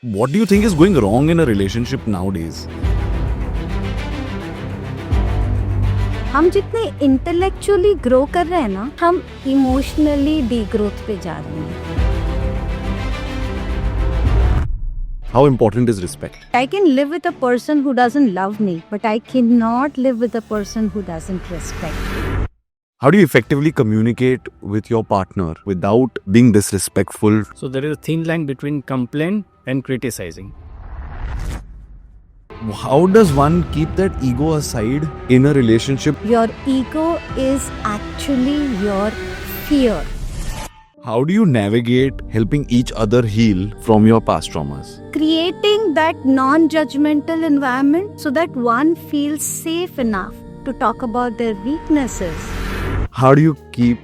What do you think is going wrong in a relationship nowadays? हम जितने intellectually grow कर रहे हैं ना, हम इमोशनली डीग्रोथ पे जा रहे हैं. How important is respect? I can live with a person who doesn't love me, but I cannot live with a person who doesn't respect me. How do you effectively communicate with your partner without being disrespectful? So there is a thin line between complaint and criticizing. How does one keep that ego aside in a relationship? Your ego is actually your fear. How do you navigate helping each other heal from your past traumas? Creating that non-judgmental environment so that one feels safe enough to talk about their weaknesses. How do you keep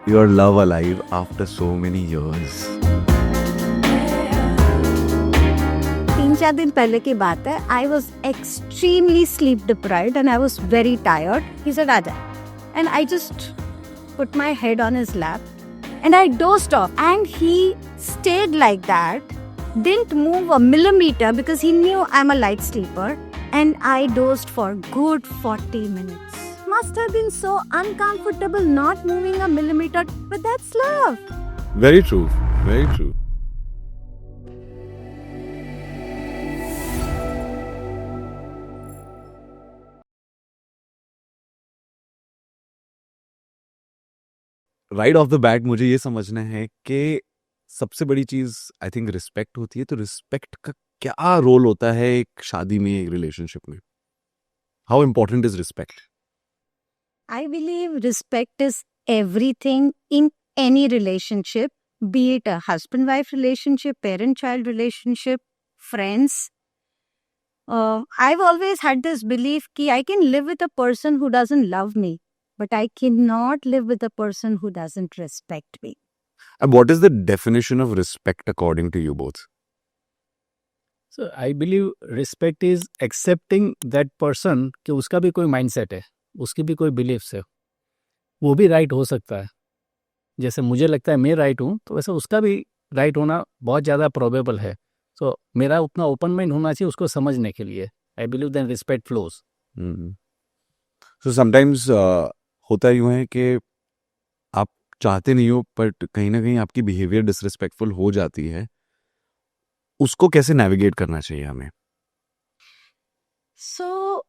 your love alive after so many years? 3-4 दिन पहले की बात है. I was extremely sleep deprived and I was very tired. He said, "Aja," and I just put my head on his lap and I dozed off. And he stayed like that, didn't move a millimeter because he knew I'm a light sleeper. And I dozed for good 40 minutes. Must have been so uncomfortable not moving a millimeter, but that's love. Very true. Very true. Right of the bat मुझे ये समझना है कि सबसे बड़ी चीज I think respect होती है. तो रिस्पेक्ट का क्या रोल होता है एक शादी में, एक रिलेशनशिप में? How important is respect? I believe respect is everything in any relationship, be it a husband-wife relationship, parent-child relationship, friends. I've always had this belief that I can live with a person who doesn't love me, but I cannot live with a person who doesn't respect me. And what is the definition of respect according to you both? So I believe respect is accepting that person कि उसका भी कोई mindset है, उसकी भी कोई beliefs है, वो भी right हो सकता है. जैसे मुझे लगता है मैं right हूँ, तो वैसे उसका भी right होना बहुत ज़्यादा probable है. So मेरा उतना open mind होना चाहिए उसको समझने के लिए. I believe then respect flows. So sometimes होता यूं है कि आप चाहते नहीं हो बट कहीं ना कहीं आपकी बिहेवियर डिसरिस्पेक्टफुल हो जाती है. उसको कैसे नेविगेट करना चाहिए हमें? So,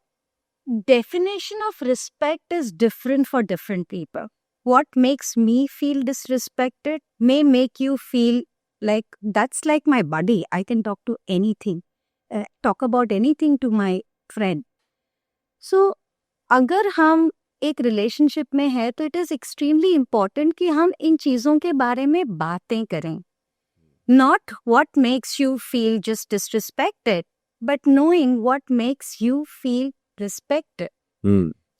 definition of respect is different for different people. What makes me feel disrespected may make you feel like that's like my buddy. I can talk to anything, talk about anything to my friend. So, अगर हम एक relationship में है तो it is extremely important कि हम इन चीजों के बारे में बातें करें. Not what makes you feel just disrespected, but knowing what makes you feel respected.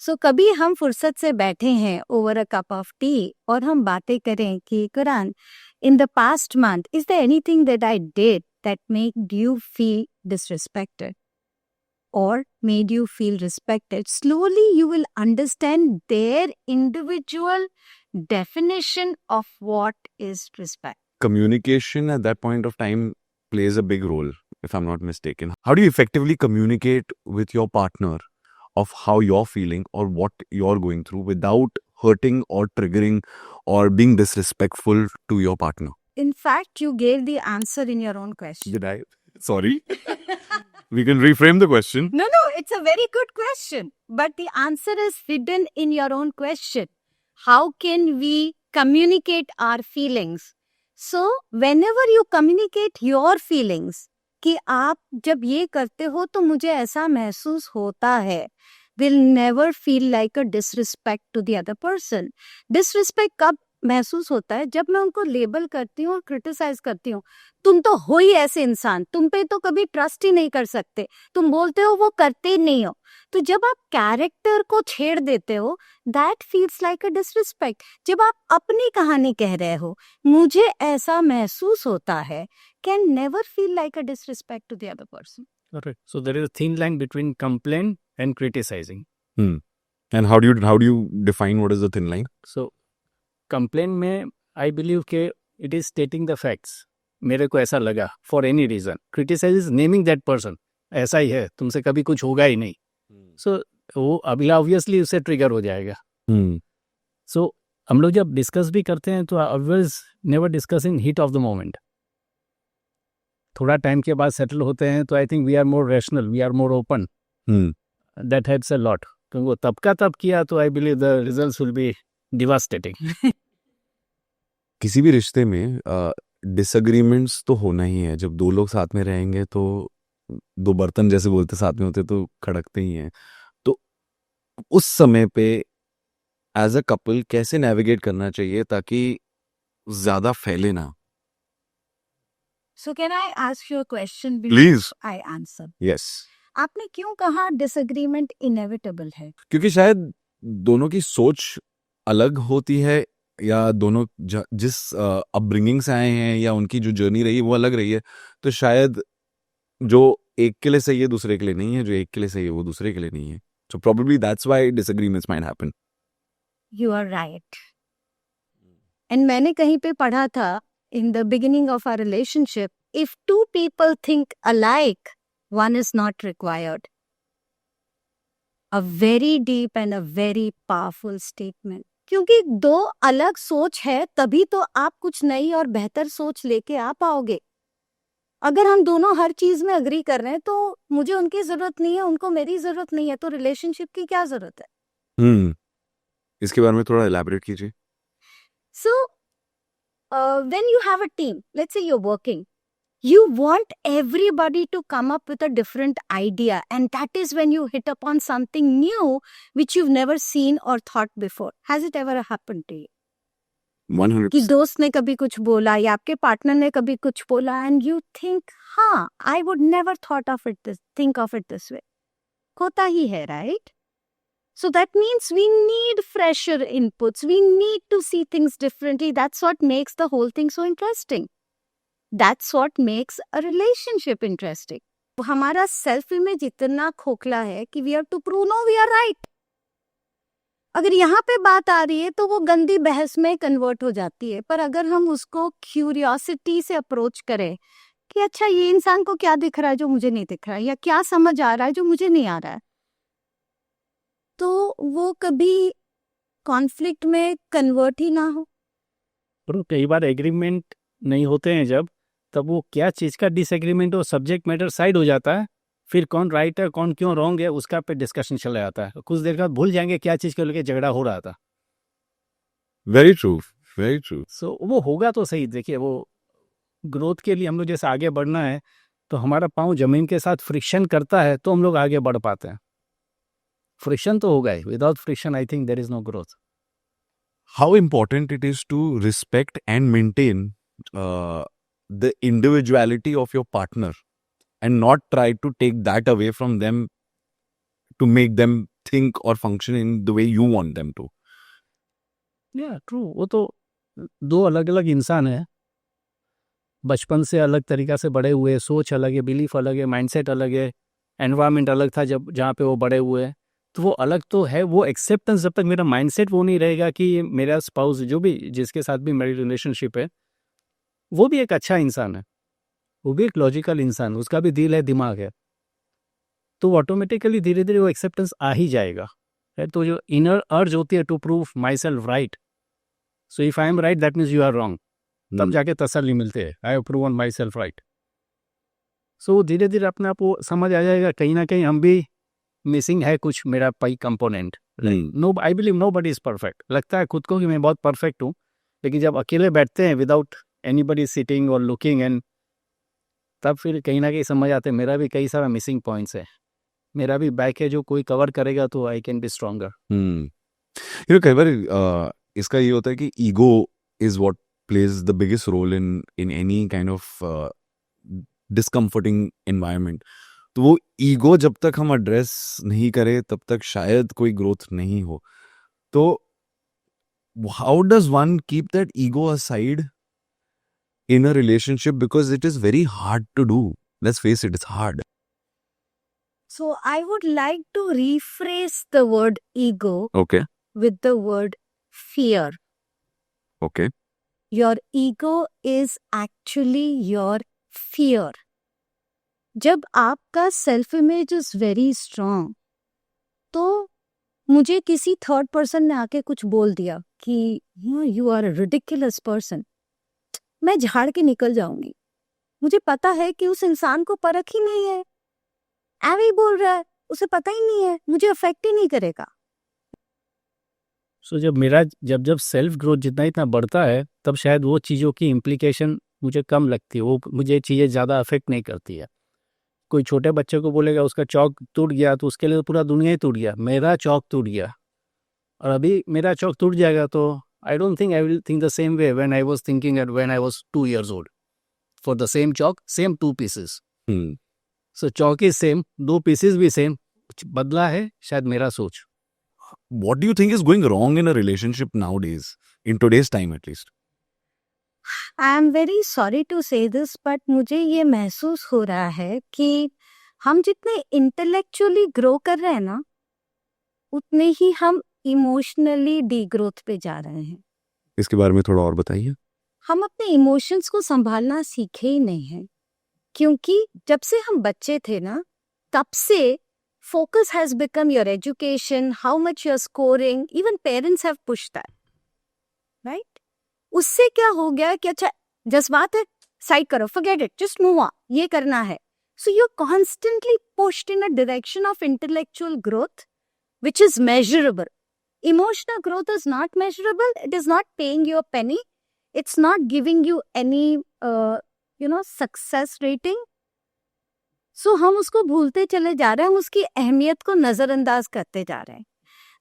So कभी हम फुर्सत से बैठे हैं over a cup of tea और हम बातें करें कि Quran, in the past month, is there anything that I did that made you feel disrespected or made you feel respected? Slowly you will understand their individual definition of what is respect. Communication at that point of time plays a big role, if I'm not mistaken. How do you effectively communicate with your partner of how you're feeling or what you're going through without hurting or triggering or being disrespectful to your partner? In fact, you gave the answer in your own question. Did I? Sorry. We can reframe the question. No, it's a very good question. But the answer is hidden in your own question. How can we communicate our feelings? So, whenever you communicate your feelings, कि आप जब ये करते हो तो मुझे ऐसा महसूस होता है, will never feel like a disrespect to the other person. Disrespect कब महसूस होता है? जब मैं उनको लेबल करती हूँ और क्रिटिसाइज करती हूँ, तुम तो हो ही ऐसे इंसान, तुम पे तो कभी ट्रस्ट ही नहीं कर सकते, तुम बोलते हो वो करते ही नहीं हो. तो जब आप कैरेक्टर को छेड़ देते हो, that feels like a disrespect. जब आप अपनी कहानी कह रहे हो, मुझे ऐसा महसूस होता है, can never feel like a disrespect to the other person. Correct. So there is a thin line between complaint and criticizing. And how do you define what is the thin line? So complaint में I believe कि it is stating the facts. मेरे को ऐसा लगा for any reason, criticise is naming that person, ऐसा ही है, तुमसे कभी कुछ होगा ही नहीं, सो वो अगला ऑब्वियसली उससे ट्रिगर हो जाएगा। सो हम लोग जब डिस्कस भी करते हैं तो always never discuss in heat of the moment. थोड़ा टाइम के बाद सेटल होते हैं तो I think we are more rational, we are more open, that helps a lot. क्योंकि वो तब का तब किया तो I believe the results will be devastating. किसी भी रिश्ते में डिसएग्रीमेंट्स तो होना ही है। जब दो लोग साथ में रहेंगे तो दो बर्तन जैसे बोलते साथ में होते तो खड़कते ही हैं। तो उस समय पे एज अ कपल कैसे नेविगेट करना चाहिए ताकि ज्यादा फैले ना? So can I ask you a question Please. before I answer? Yes. आपने क्यों कहा डिसएग्रीमेंट इनएविटेबल है? क्योंकि शायद दोनों की सोच अलग होती है, या दोनों जिस अपब्रिंगिंग से आए हैं या उनकी जो जर्नी रही है वो अलग रही है। तो शायद जो एक के लिए सही है दूसरे के लिए नहीं है, जो एक के लिए सही है वो दूसरे के लिए नहीं है। So probably that's why disagreements might happen. You are right. And मैंने कहीं पे पढ़ा था in the beginning of our relationship, if two people think alike, one is not required. A very deep and a very powerful statement. क्योंकि दो अलग सोच है तभी तो आप कुछ नई और बेहतर सोच लेके आ पाओगे। अगर हम दोनों हर चीज में अग्री कर रहे हैं तो मुझे उनकी जरूरत नहीं है, उनको मेरी जरूरत नहीं है, तो रिलेशनशिप की क्या जरूरत है? इसके बारे में थोड़ा elaborate कीजिए। So, when you have a team, let's say you're working, you want everybody to come up with a different idea, and that is when you hit upon something new which you've never seen or thought before. Has it ever happened to you? 100%. कि दोस्त ने कभी कुछ बोला या आपके partner ने कभी कुछ बोला and you think, हाँ, I would never think of it this way. होता ही है, right? So that means we need fresher inputs. We need to see things differently. That's what makes the whole thing so interesting. That's what makes a relationship interesting. हमारा self image इतना खोखला है कि we have to prove no, we are right. अगर यहाँ पे बात आ रही है तो वो गंदी बहस में कन्वर्ट हो जाती है। पर अगर हम उसको क्यूरियोसिटी से अप्रोच करें कि अच्छा ये इंसान को क्या दिख रहा है जो मुझे नहीं दिख रहा है, या क्या समझ आ रहा है जो मुझे नहीं आ रहा है, तो वो कभी कॉन्फ्लिक्ट में कन्वर्ट ही ना हो। पर कई बार एग्रीमेंट नहीं होते हैं जब, तब वो क्या चीज़ का डिसएग्रीमेंट हो, सब्जेक्ट मैटर साइड हो जाता है, फिर कौन राइट है कौन क्यों रॉन्ग है उसका पे डिस्कशन चला जाता है। कुछ देर बाद भूल जाएंगे क्या चीज़ को लेकर झगड़ा हो रहा था। Very true. Very true. सो वो होगा तो सही। देखिए वो ग्रोथ के लिए हम लोग जैसे आगे बढ़ना है तो हमारा पाँव जमीन के साथ फ्रिक्शन करता है तो हम लोग आगे बढ़ पाते हैं। फ्रिक्शन तो होगा ही, without friction I think there is no growth. How important it is to respect and maintain the individuality of your partner and not try to take that away from them to make them think or function in the way you want them to. या true, वो तो दो अलग अलग इंसान है, बचपन से अलग तरीका से बड़े हुए, सोच अलग है, बिलीफ अलग है, माइंडसेट अलग है, एनवायरनमेंट अलग था जब जहाँ पे वो बड़े हुए, तो वो अलग तो है। वो एक्सेप्टेंस, जब तक मेरा माइंडसेट वो नहीं रहेगा कि मेरा स्पाउस जो भी जिसके साथ भी मेरी रिलेशनशिप है वो भी एक अच्छा इंसान है, वो भी एक लॉजिकल इंसान है, उसका भी दिल है दिमाग है, तो ऑटोमेटिकली धीरे धीरे वो एक्सेप्टेंस आ ही जाएगा। तो जो इनर अर्ज होती है to prove myself right, so if I am right that means you are wrong, तब जाके तसल्ली मिलते हैं, I have proven myself right. So धीरे धीरे अपने आप वो समझ आ जाएगा कहीं ना कहीं हम भी मिसिंग है कुछ, मेरा pie component. No, I believe nobody is perfect. लगता है खुद को कि मैं बहुत परफेक्ट हूँ, लेकिन जब अकेले बैठते हैं विदाउट एनीबडी सिटिंग और लुकिंग, एंड तब फिर कहीं ना कहीं समझ आते हैं मेरा भी कई सारा मिसिंग पॉइंट्स है, मेरा भी बैक है जो कोई कवर करेगा तो आई कैन बी स्ट्रॉन्गर। कई बार इसका ये होता है कि ego is what plays the biggest role in any kind of discomforting environment. तो वो ईगो जब तक हम एड्रेस नहीं करें तब तक शायद कोई ग्रोथ नहीं हो। तो how does one keep that ego aside in a relationship, because it is very hard to do. Let's face it, it's hard. So I would like to rephrase the word ego Okay. with the word fear. Okay. Your ego is actually your fear. जब आपका self image is very strong, तो मुझे किसी third person ने आके कुछ बोल दिया कि you are a ridiculous person, मैं झाड़ के निकल जाऊंगी. मुझे पता है कि उस इंसान को परख ही नहीं है, ऐवे ही बोल रहा है, उसे पता ही नहीं है, मुझे अफेक्ट ही नहीं करेगा. सो जब सेल्फ ग्रोथ जितना इतना बढ़ता है, तब शायद वो चीज़ों की इम्प्लीकेशन मुझे कम लगती है, वो मुझे चीज़ें ज़्यादा अफेक्ट नहीं करती है. कोई छोटे बच्चे को बोलेगा उसका चौक टूट गया, तो उसके लिए तो पूरा दुनिया ही टूट गया. मेरा चौक टूट गया, और अभी मेरा चौक टूट जाएगा, तो I don't think I will think the same way when I was thinking at when I was 2 years old. For the same Chowk, same 2 pieces. So Chowk is same, 2 pieces भी सेम. कुछ बदला है शायद मेरा सोच. What do you think is going wrong in a relationship nowadays, in today's time at least? I am very sorry to say this, but मुझे ये महसूस हो रहा है कि हम जितने इंटेलेक्चुअली ग्रो कर रहे हैं ना, उतने ही हम इमोशनली डीग्रोथ पे जा रहे हैं. इसके बारे में थोड़ा और बताइए. हम अपने इमोशंस को संभालना सीखे ही नहीं हैं, क्योंकि जब से हम बच्चे थे ना, तब से focus has become your education, how much you're scoring, even parents have pushed that, right? उससे क्या हो गया कि अच्छा जज्बात है, साइड करो, forget it, just move on, ये करना है. So you're constantly pushed in a direction of intellectual growth, which is measurable. Emotional growth is not measurable. It is not paying you a penny. It's not giving you any, success rating. सो हम उसको भूलते चले जा रहे हैं, हम उसकी अहमियत को नज़रअंदाज करते जा रहे हैं.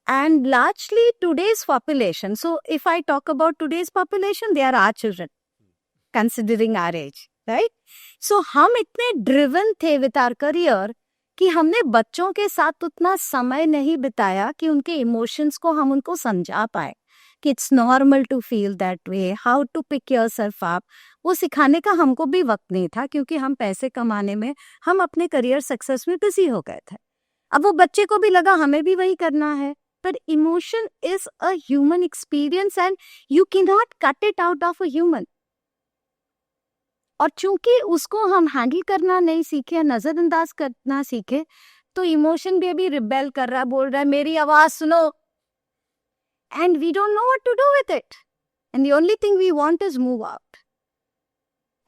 And largely today's population, so if I talk about today's population, they are our children considering our age, right? सो हम इतने ड्रिवन थे विद आवर करियर कि हमने बच्चों के साथ उतना समय नहीं बिताया कि उनके इमोशंस को हम उनको समझा पाए कि it's normal to feel that way, how to pick yourself up. वो सिखाने का हमको भी वक्त नहीं था, क्योंकि हम पैसे कमाने में, हम अपने करियर सक्सेस में बिजी हो गए थे. अब वो बच्चे को भी लगा हमें भी वही करना है. पर emotion is a human experience and you can not cut it out of a human. और चूंकि उसको हम हैंडल करना नहीं सीखे, नजरअंदाज करना सीखे, तो इमोशन भी अभी रिबेल कर रहा है, बोल रहा है मेरी आवाज सुनो. And we don't know what to do with it. And the only thing we want is move out.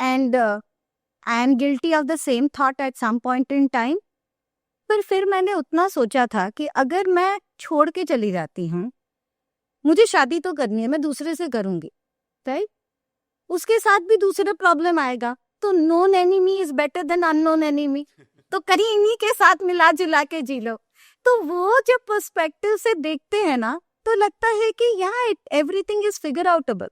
And I am guilty of the same thought at some point in time. पर फिर मैंने उतना सोचा था कि अगर मैं छोड़ के चली जाती हूँ, मुझे शादी तो करनी है, मैं दूसरे से करूँगी, राइट? उसके साथ भी दूसरा प्रॉब्लम आएगा, तो known enemy is better than unknown enemy. तो कहीं इन्हीं के साथ मिला जुला के जी लो. तो वो जब पर्सपेक्टिव से देखते हैं ना, तो लगता है कि यहाँ everything is figure outable.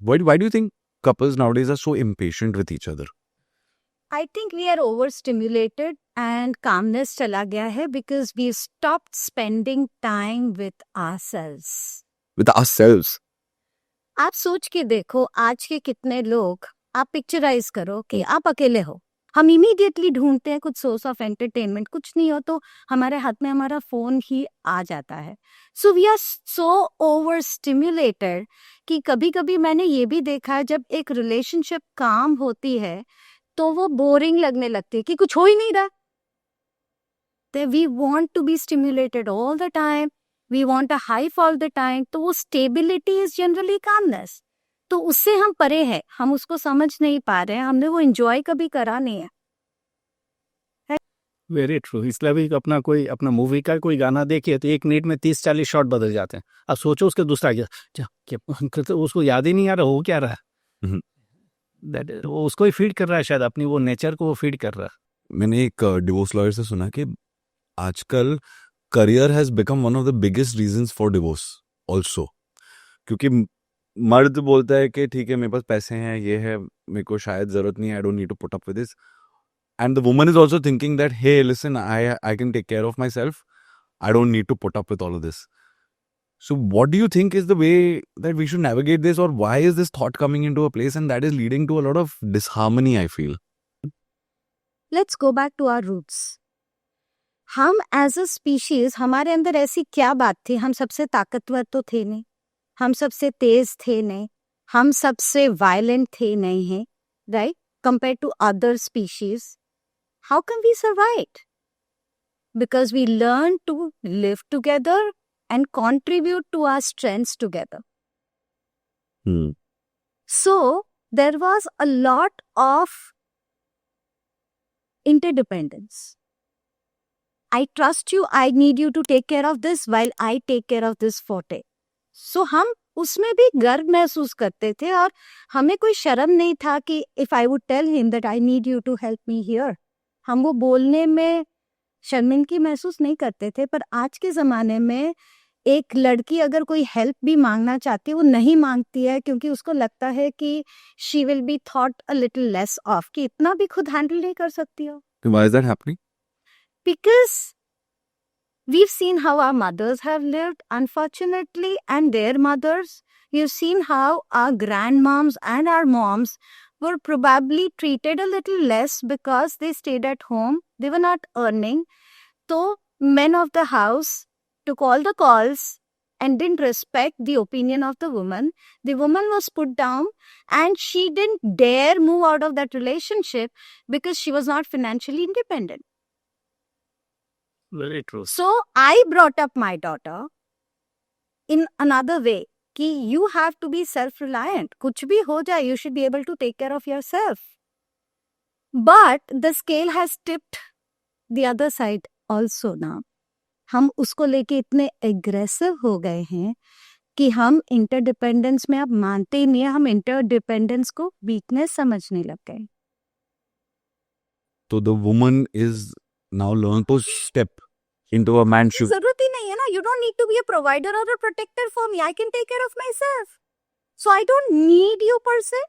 Why do you think couples nowadays are so impatient with each other? I think we are overstimulated and calmness चला गया है because we stopped spending time with ourselves. With ourselves? आप सोच के देखो, आज के कितने लोग, आप पिक्चराइज करो कि आप अकेले हो, हम इमीडिएटली ढूंढते हैं कुछ सोर्स ऑफ एंटरटेनमेंट. कुछ नहीं हो तो हमारे हाथ में हमारा फोन ही आ जाता है. So we are so over stimulated कि कभी कभी मैंने ये भी देखा है, जब एक रिलेशनशिप काम होती है तो वो बोरिंग लगने लगती है कि कुछ हो ही नहीं रहा. We want to be stimulated all the time, we want a hype all the time. तो वो स्टेबिलिटी इज जनरली कामनेस. तो उससे हम परे हैं, हम उसको समझ नहीं पा रहे हैं, हमने वो एंजॉय कभी करा नहीं है. Very true. इसलिए अभी अपना मूवी का कोई गाना देखिए तो 1 मिनट में 30-40 शॉट बदल जाते हैं. अब सोचो उसके दूसरा क्या उसको याद ही नहीं आ रहा हो क्या रहा है. वो उसको ही फीड कर रहा है, शायद अपनी वो नेचर को वो फीड कर रहा है. मैंने एक डिवोर्स लॉयर से सुना कि आजकल career has become one of the biggest reasons for divorce also. क्योंकि मर्द बोलता है कि ठीक है मेरे पास पैसे हैं, ये है, मेरे को शायद जरूरत नहीं है, I don't need to put up with this. And the woman is also thinking that hey listen, I can take care of myself, I don't need to put up with all of this. So what do you think is the way that we should navigate this, or why is this thought coming into a place and that is leading to a lot of disharmony, I feel? Let's go back to our roots. हम as a species, हमारे अंदर ऐसी क्या बात थी, हम सबसे ताकतवर तो थे नहीं, हम सबसे तेज थे नहीं, हम सबसे वायलेंट थे नहीं हैं, right, compare to other species. How can we survive? Because we learn to live together and contribute to our strengths together. Hmm. So there was a lot of interdependence. I trust you, I need you to take care of this while I take care of this forte. So हम उसमें भी गर्व महसूस करते थे और हमें कोई शर्म नहीं था कि if I would tell him that I need you to help me here, हम वो बोलने में शर्मिंदगी महसूस नहीं करते थे. पर आज के ज़माने में एक लड़की अगर कोई हेल्प भी मांगना चाहती है, वो नहीं मांगती है क्योंकि उसको लगता है कि she will be thought a little less of, कि इतना भी खुद हैंडल नहीं कर सकती हो. Why is that happening? Because we've seen how our mothers have lived, unfortunately, and their mothers. We've seen how our grandmoms and our moms were probably treated a little less because they stayed at home. They were not earning. So men of the house took all the calls and didn't respect the opinion of the woman. The woman was put down and she didn't dare move out of that relationship because she was not financially independent. Very true. So I brought up my daughter in another way कि you have to be self-reliant. कुछ भी हो जाए, you should be able to take care of yourself. But the scale has tipped the other side also now. हम उसको लेके इतने aggressive हो गए हैं कि हम इंटरडिपेंडेंस में अब मानते ही नहीं है, हम इंटरडिपेंडेंस को वीकनेस समझने लग गए. So the woman is now learn to step into a man's shoes. जरूरत ही नहीं है ना. You don't need to be a provider or a protector for me. I can take care of myself. So I don't need you per se.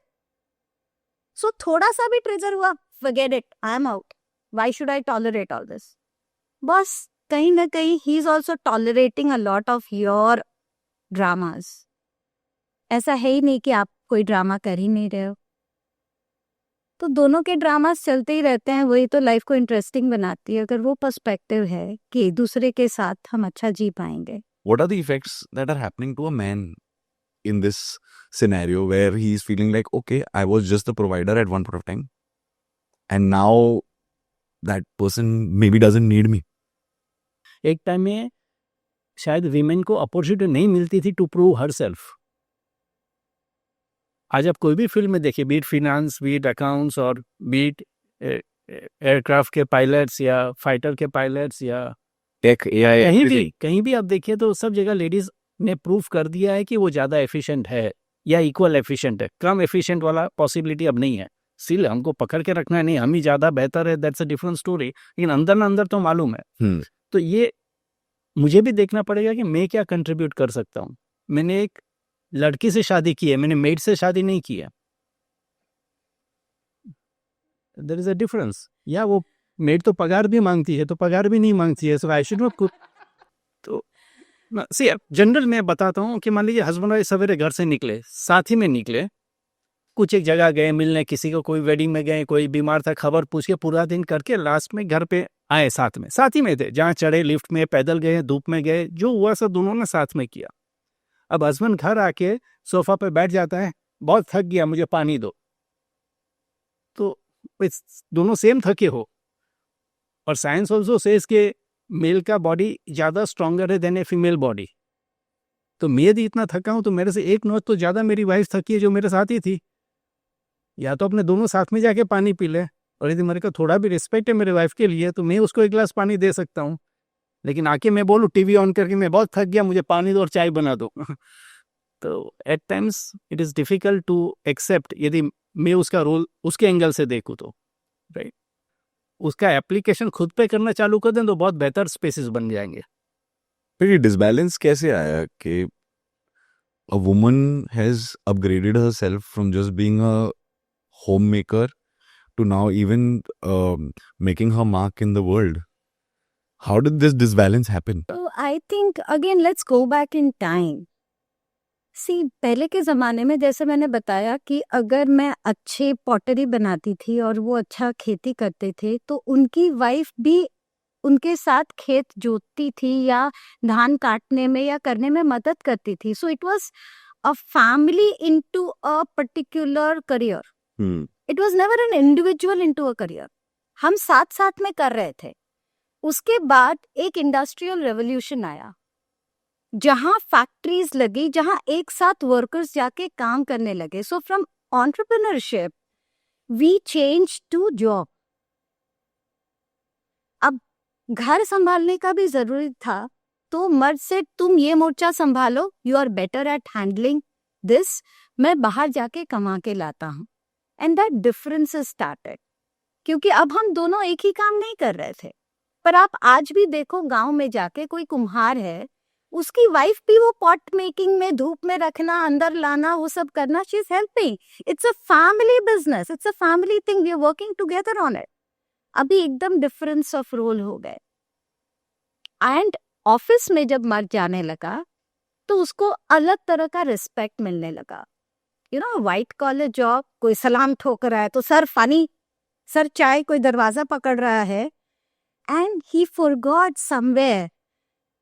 So थोड़ा सा भी trigger हुआ, forget it. I am out. Why should I tolerate all this? बस कहीं ना कहीं he is also tolerating a lot of your dramas. ऐसा है ही नहीं कि आप कोई ड्रामा कर ही नहीं रहे हो. तो दोनों के ड्रामास चलते ही रहते हैं, वही तो लाइफ को इंटरेस्टिंग बनाती है अगर वो पर्सपेक्टिव है कि दूसरे के साथ हम अच्छा जी पाएंगे. What are the effects that are happening to a man in this scenario where he is feeling like, okay, I was just the provider at one point of time, and now that person maybe doesn't need me? एक time में शायद women को opportunity नहीं मिलती थी to prove her self. आज आप कोई भी फील्ड में देखिए, बीट फिनेंस, बीट अकाउंट्स और बीट एयरक्राफ्ट के पायलट्स या फाइटर के पायलट्स या Tech, AI, कहीं भी आप देखिए तो सब जगह लेडीज ने प्रूव कर दिया है कि वो ज़्यादा एफिशिएंट है या इक्वल एफिशिएंट है. कम एफिशिएंट वाला पॉसिबिलिटी अब नहीं है. सिर्फ हमको पकड़ के रखना है, नहीं हम ही ज़्यादा बेहतर है, दैट्स अ डिफरेंट स्टोरी. लेकिन अंदर ना अंदर तो मालूम है. तो ये मुझे भी देखना पड़ेगा कि मैं क्या कंट्रीब्यूट कर सकता हूँ. मैंने एक लड़की से शादी की है, मैंने मेड से शादी नहीं की है. There is a difference. या वो मेड तो पगार भी मांगती है, तो पगार भी नहीं मांगती है. सो आई शुड नॉट. तो सी जनरल मैं बताता हूँ कि मान लीजिए हस्बैंड वाइफ सवेरे घर से निकले, साथ ही में निकले, कुछ एक जगह गए मिलने, किसी को कोई वेडिंग में गए, कोई बीमार था, खबर पूछ के पूरा दिन करके लास्ट में घर पे आए, साथ ही में थे. जहाँ चढ़े लिफ्ट में, पैदल गए, धूप में गए, जो हुआ सब दोनों ने साथ में किया. अब हस्बैंड घर आके सोफा पे बैठ जाता है, बहुत थक गया, मुझे पानी दो. तो दोनों सेम थके हो. और साइंस ऑल्सो सेज के मेल का बॉडी ज़्यादा स्ट्रॉन्गर है देन ए फीमेल बॉडी. तो मैं यदि इतना थका हूँ तो मेरे से एक नॉच तो ज़्यादा मेरी वाइफ थकी है जो मेरे साथ ही थी. या तो अपने दोनों साथ में जाके पानी पी ले, और यदि मेरे को थोड़ा भी रिस्पेक्ट है मेरे वाइफ के लिए तो मैं उसको एक गिलास पानी दे सकता हूँ. लेकिन आके मैं बोलूँ टीवी ऑन करके मैं बहुत थक गया, मुझे पानी दो और चाय बना दो. तो at times it is difficult to accept यदि मैं उसका रोल उसके एंगल से देखूँ तो. राइट. उसका एप्लीकेशन खुद पे करना चालू कर दें तो बहुत बेहतर स्पेसेस बन जाएंगे. फिर ये डिसबैलेंस कैसे आया कि a woman has upgraded herself from just being a homemaker to now even making her mark in the world? How did this disbalance happen? So I think again let's go back in time. See, पहले के ज़माने में जैसे मैंने बताया कि अगर मैं अच्छे पॉटरी बनाती थी और वो अच्छा खेती करते थे तो उनकी वाइफ भी उनके साथ खेत जोतती थी या धान काटने में या करने में मदद करती थी. So it was a family into a particular career. Hmm. It was never an individual into a career. हम साथ साथ में कर रहे थे. उसके बाद एक इंडस्ट्रियल रेवोल्यूशन आया जहां फैक्ट्रीज लगी, जहां एक साथ वर्कर्स जाके काम करने लगे. So from entrepreneurship we change to job. अब घर संभालने का भी जरूरी था, तो मर्द से तुम ये मोर्चा संभालो, you are better at handling this, मैं बाहर जाके कमा के लाता हूँ. एंड दैट डिफरेंस स्टार्टेड, क्योंकि अब हम दोनों एक ही काम नहीं कर रहे थे. पर आप आज भी देखो गांव में जाके, कोई कुम्हार है, उसकी वाइफ भी वो पॉट मेकिंग में, धूप में रखना, अंदर लाना, वो सब करना, she is helping. It's a family business, it's a family thing, we are working together on it. अभी एकदम डिफरेंस ऑफ रोल हो गए. एंड ऑफिस में जब मर्द जाने लगा तो उसको अलग तरह का रिस्पेक्ट मिलने लगा. You know, white collar job, कोई सलाम ठोक रहा है तो सर पानी, सर चाय, कोई दरवाजा पकड़ रहा है. एंड ही फॉरगॉट समवेयर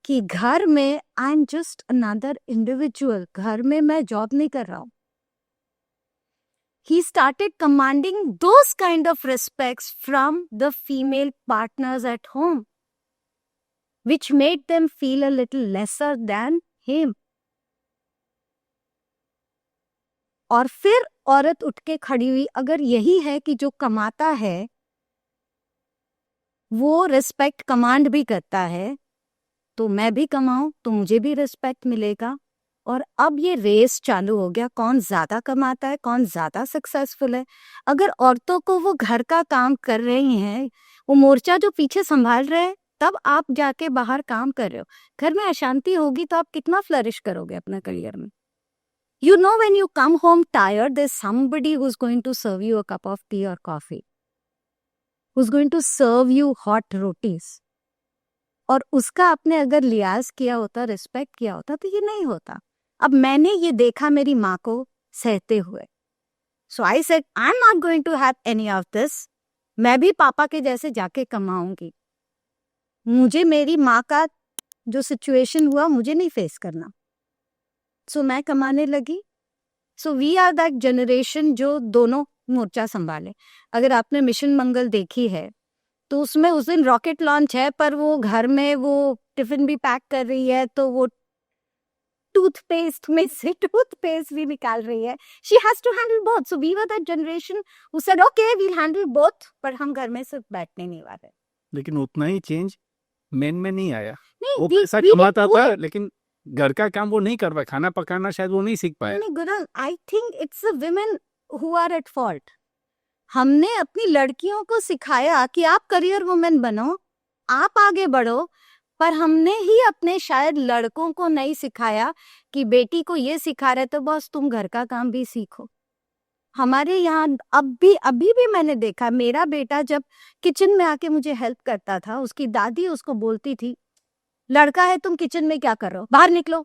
कि घर में I am just another individual, घर में मैं जॉब नहीं कर रहा हूं. He started commanding those kind of respects from the female partners at home, which made them feel a little lesser than him. और फिर औरत उठ के खड़ी हुई. अगर यही है कि जो कमाता है वो रिस्पेक्ट कमांड भी करता है, तो मैं भी कमाऊं तो मुझे भी रिस्पेक्ट मिलेगा. और अब ये रेस चालू हो गया, कौन ज्यादा कमाता है, कौन ज्यादा सक्सेसफुल है. अगर औरतों को वो घर का काम कर रही हैं, वो मोर्चा जो पीछे संभाल रहे हैं, तब आप जाके बाहर काम कर रहे हो. घर में अशांति होगी तो आप कितना फ्लरिश करोगे अपना करियर में. You know, when you come home tired, there's somebody who's going to serve you a cup of tea or coffee, who's going to serve you hot rotis. और उसका आपने अगर लिहाज किया होता, रिस्पेक्ट किया होता, तो ये नहीं होता. अब मैंने ये देखा मेरी माँ को सहते हुए. So I said I am not going to have any of this. मैं भी पापा के जैसे जाके कमाऊंगी. मुझे मेरी माँ का जो सिचुएशन हुआ मुझे नहीं फेस करना. सो मैं कमाने लगी. So we are that generation जो दोनों मोर्चा संभाले. अगर आपने मिशन मंगल देखी है तो उसमें उस दिन रॉकेट लॉन्च है, पर वो घर में वो टिफिन भी पैक कर रही है, तो वो टूथपेस्ट में से टूथपेस्ट भी निकाल रही है. She has to handle both. So we were that generation who said okay we will handle both, पर हम घर में सिर्फ बैठने नहीं वाले. लेकिन उतना ही चेंज मेन में नहीं आया. नहीं, वो पैसा कमाता था लेकिन घर का काम वो नहीं कर पाया. खाना पकाना शायद वो नहीं सीख पाया. नहीं girl, I think it's the women who are at fault. हमने अपनी लड़कियों को सिखाया कि आप करियर वुमेन बनो, आप आगे बढ़ो, पर हमने ही अपने शायद लड़कों को नहीं सिखाया कि बेटी को ये सिखा रहे तो बस तुम घर का काम भी सीखो. हमारे यहाँ अभी भी मैंने देखा, मेरा बेटा जब किचन में आके मुझे हेल्प करता था, उसकी दादी उसको बोलती थी, लड़का है तुम किचन में क्या कर रहे हो, बाहर निकलो.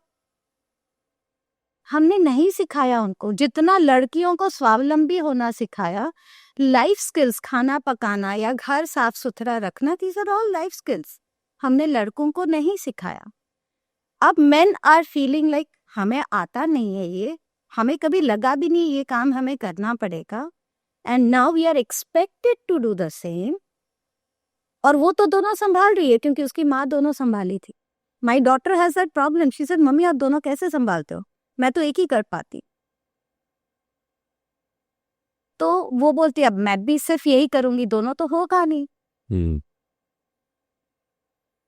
हमने नहीं सिखाया उनको. जितना लड़कियों को स्वावलंबी होना सिखाया, लाइफ स्किल्स, खाना पकाना या घर साफ सुथरा रखना, these are all life skills, हमने लड़कों को नहीं सिखाया. अब मेन आर फीलिंग लाइक हमें आता नहीं है ये, हमें कभी लगा भी नहीं ये काम हमें करना पड़ेगा, and now we are expected to do the same. और वो तो दोनों संभाल रही है क्योंकि उसकी माँ दोनों संभाली थी. My daughter has that problem. She said mummy आप दोनों कैसे संभालते हो, मैं तो एक ही कर पाती. तो वो बोलती अब मैं भी सिर्फ यही करूंगी, दोनों तो होगा नहीं.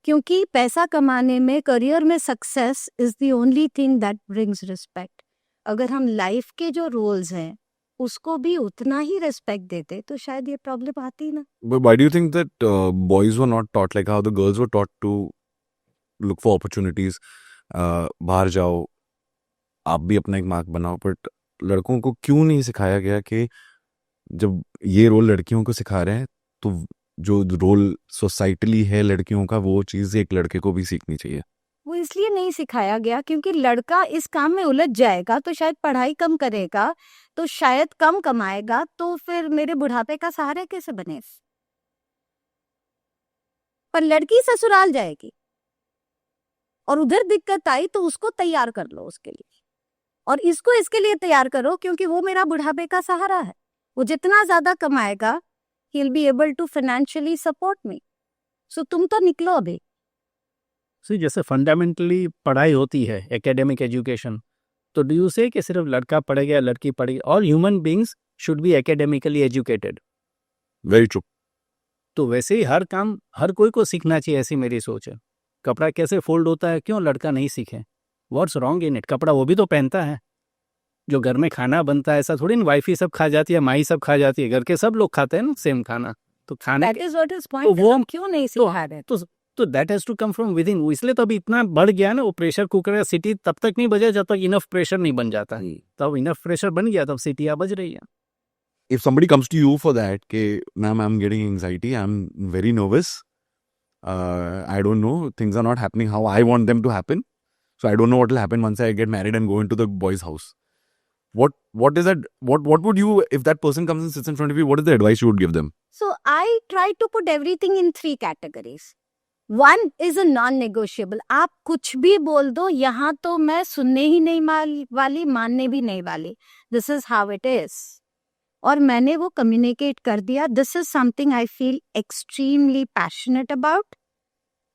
क्योंकि पैसा कमाने में, करियर में success is the only thing that brings respect. अगर हम लाइफ के जो रोल्स हैं उसको भी उतना ही रिस्पेक्ट देते तो शायद ये प्रॉब्लम आती ना. But why do you think that boys were not taught like how the girls were taught to look for opportunities? बाहर जाओ, आप भी अपना एक मार्क बनाओ, बट लड़कों को क्यों नहीं सिखाया गया कि जब ये रोल लड़कियों को सिखा रहे हैं तो जो रोल सोसाइटली है लड़कियों का, वो चीज़ एक लड़के को भी सीखनी चाहिए? वो इसलिए नहीं सिखाया गया क्योंकि लड़का इस काम में उलझ जाएगा तो शायद पढ़ाई कम करेगा, तो शायद कम कमाएगा, तो फिर मेरे बुढ़ापे का सहारा कैसे बने. पर लड़की ससुराल जाएगी और उधर दिक्कत आई तो उसको तैयार कर लो उसके लिए, और इसको इसके लिए तैयार करो क्योंकि वो मेरा बुढ़ापे का सहारा है। वो जितना ज्यादा कमाएगा he will be able to financially support me. So तुम तो निकलो अभी। सी जैसे फंडामेंटली पढ़ाई होती है, एकेडमिक एजुकेशन, तो डू यू से कि सिर्फ लड़का पढ़ेगा या लड़की पढ़ेगी? All human beings should be academically educated. Very true. तो वैसे ही हर काम हर कोई को सीखना चाहिए, ऐसी मेरी सोच है। कपड़ा कैसे फोल्ड होता है, क्यों लड़का नहीं सीखे? What's wrong in it? कपड़ा वो भी तो पहनता है। जो घर में खाना बनता है, ऐसा थोड़ी ना वाइफ ही सब खा जाती है, माई सब खा जाती है। घर के सब लोग खाते हैं ना सेम खाना। तो खाने दैट इज व्हाट इज तो पॉइंट। वो हम क्यों नहीं सिखा रहे? तो that has to come from within. इसलिए तो अभी इतना बढ़ गया ना, वो प्रेशर कुकर या सिटी तब तक नहीं बजा जब तक इनफ प्रेशर नहीं बन जाता। तब इनफ प्रेशर बन गया, तब सिटियाँ बज रही है। If somebody comes to you for that, ke, ma'am, I'm getting anxiety, I'm very nervous, I don't know, things are not happening how I want them to happen, so I don't know what will happen once I get married and go into the boy's house. What is that? What would you, if that person comes and sits in front of you, what is the advice you would give them? So I try to put everything in 3 categories. One is a non-negotiable. आप कुछ भी बोल दो, यहाँ तो मैं सुनने ही नहीं वाली, मानने भी नहीं वाली. This is how it is. और मैंने वो कम्युनिकेट कर दिया. This is something I feel extremely passionate about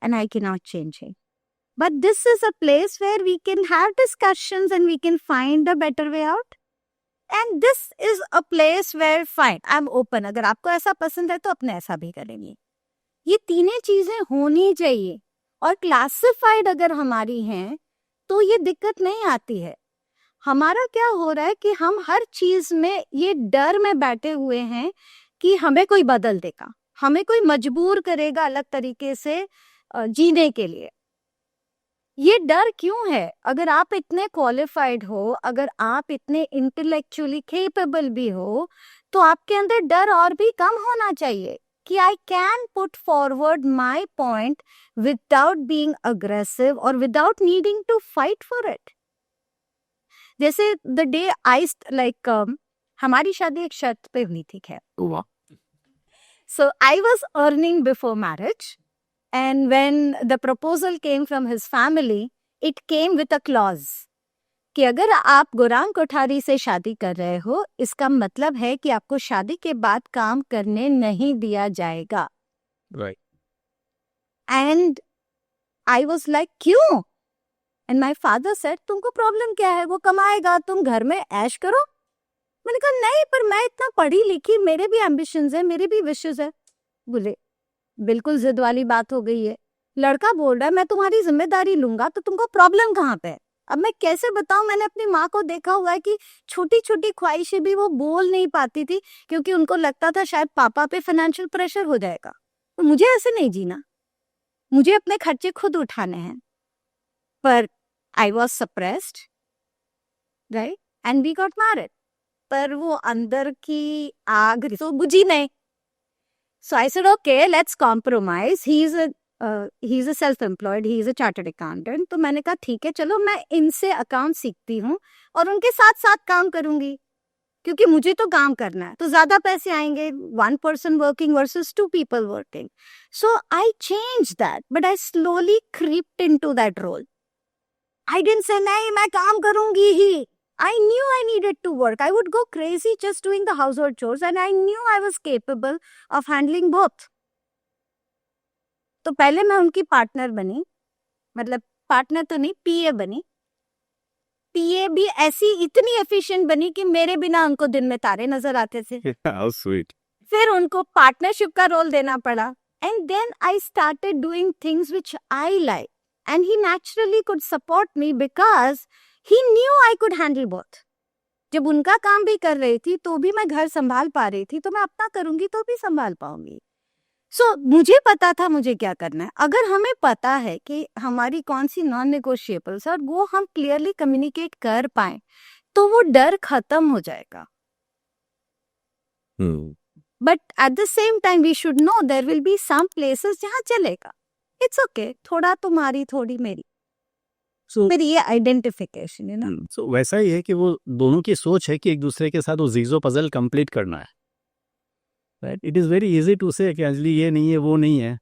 and I cannot change it. But this is a place where we can have discussions and we can find a better way out. And this is a place where fine, I'm open. अगर आपको ऐसा पसंद है तो अपने ऐसा भी करेंगे. ये तीनों चीजें होनी चाहिए. और क्लासिफाइड अगर हमारी हैं तो ये दिक्कत नहीं आती है. हमारा क्या हो रहा है कि हम हर चीज में ये डर में बैठे हुए हैं कि हमें कोई बदल देगा, हमें कोई मजबूर करेगा अलग तरीके से जीने के लिए. ये डर क्यों है? अगर आप इतने क्वालिफाइड हो, अगर आप इतने इंटेलेक्चुअली केपेबल भी हो, तो आपके अंदर डर और भी कम होना चाहिए कि I can put forward my point without being aggressive और without needing to fight for it. जैसे द डे आई लाइक हमारी शादी एक शर्त पे हुई थी. खैर, so I was earning before marriage. And when the proposal came from his family, it came with a clause कि अगर आप गुरांग कोठारी से शादी कर रहे हो, इसका मतलब है कि आपको शादी के बाद काम करने नहीं दिया जाएगा. Right. And I was like, क्यों? And my father said, तुमको प्रॉब्लम क्या है? वो कमाएगा, तुम घर में ऐश करो. मैंने कहा नहीं, पर मैं इतना पढ़ी लिखी, मेरे भी एम्बिशंस है, मेरे भी विशेस है. बोले बिल्कुल जिद वाली बात हो गई है. लड़का बोल रहा है मैं तुम्हारी जिम्मेदारी लूंगा, तो तुमको प्रॉब्लम कहाँ पे है? अब मैं कैसे बताऊं? मैंने अपनी माँ को देखा हुआ है कि छोटी छोटी ख्वाहिशें भी वो बोल नहीं पाती थी क्योंकि उनको लगता था शायद पापा पे फाइनेंशियल प्रेशर हो जाएगा. तो मुझे ऐसे नहीं जीना, मुझे अपने खर्चे खुद उठाने हैं. पर I was suppressed, right, and we got married. पर वो अंदर की आग तो बुझी नहीं. So I said, okay, let's compromise. He's a self-employed, he is a chartered accountant. तो मैंने कहा ठीक है, चलो मैं इनसे अकाउंट सीखती हूँ और उनके साथ साथ काम करूंगी क्योंकि मुझे तो काम करना है. तो ज्यादा पैसे आएंगे, 1 person working versus 2 people working. So I changed that, but I slowly creeped into that role. I didn't say नहीं मैं काम करूंगी ही. I knew I needed to work. I would go crazy just doing the household chores and I knew I was capable of handling both. तो पहले मैं उनकी partner बनी, मतलब पार्टनर तो नहीं, पीए बनी. पीए भी ऐसी इतनी एफिशिएंट बनी कि मेरे बिना उनको दिन में तारे नजर आते थे. How sweet. फिर उनको पार्टनरशिप का रोल देना पड़ा. And then I started doing things which I like. And he naturally could support me because he knew I could handle both. जब उनका काम भी कर रही थी तो भी मैं घर संभाल पा रही थी, तो मैं अपना करूंगी तो भी संभाल पाऊंगी. सो मुझे पता था मुझे क्या करना है. अगर हमें पता है कि हमारी कौन सी नॉन नेगोशिएबल्स है और वो हम क्लियरली कम्युनिकेट कर पाए तो वो डर खत्म हो जाएगा. But at the same time we should know there will be some places जहाँ चलेगा. इट्स ओके, थोड़ा तुम्हारी थोड़ी मेरी. So, फिर ये आइडेंटिफिकेशन है ना. so वैसा ही है कि वो दोनों की सोच है कि एक दूसरे के साथ वो जीजो पजल कंप्लीट करना है. Right, it is very easy to say कि अंजलि ये नहीं है वो नहीं है.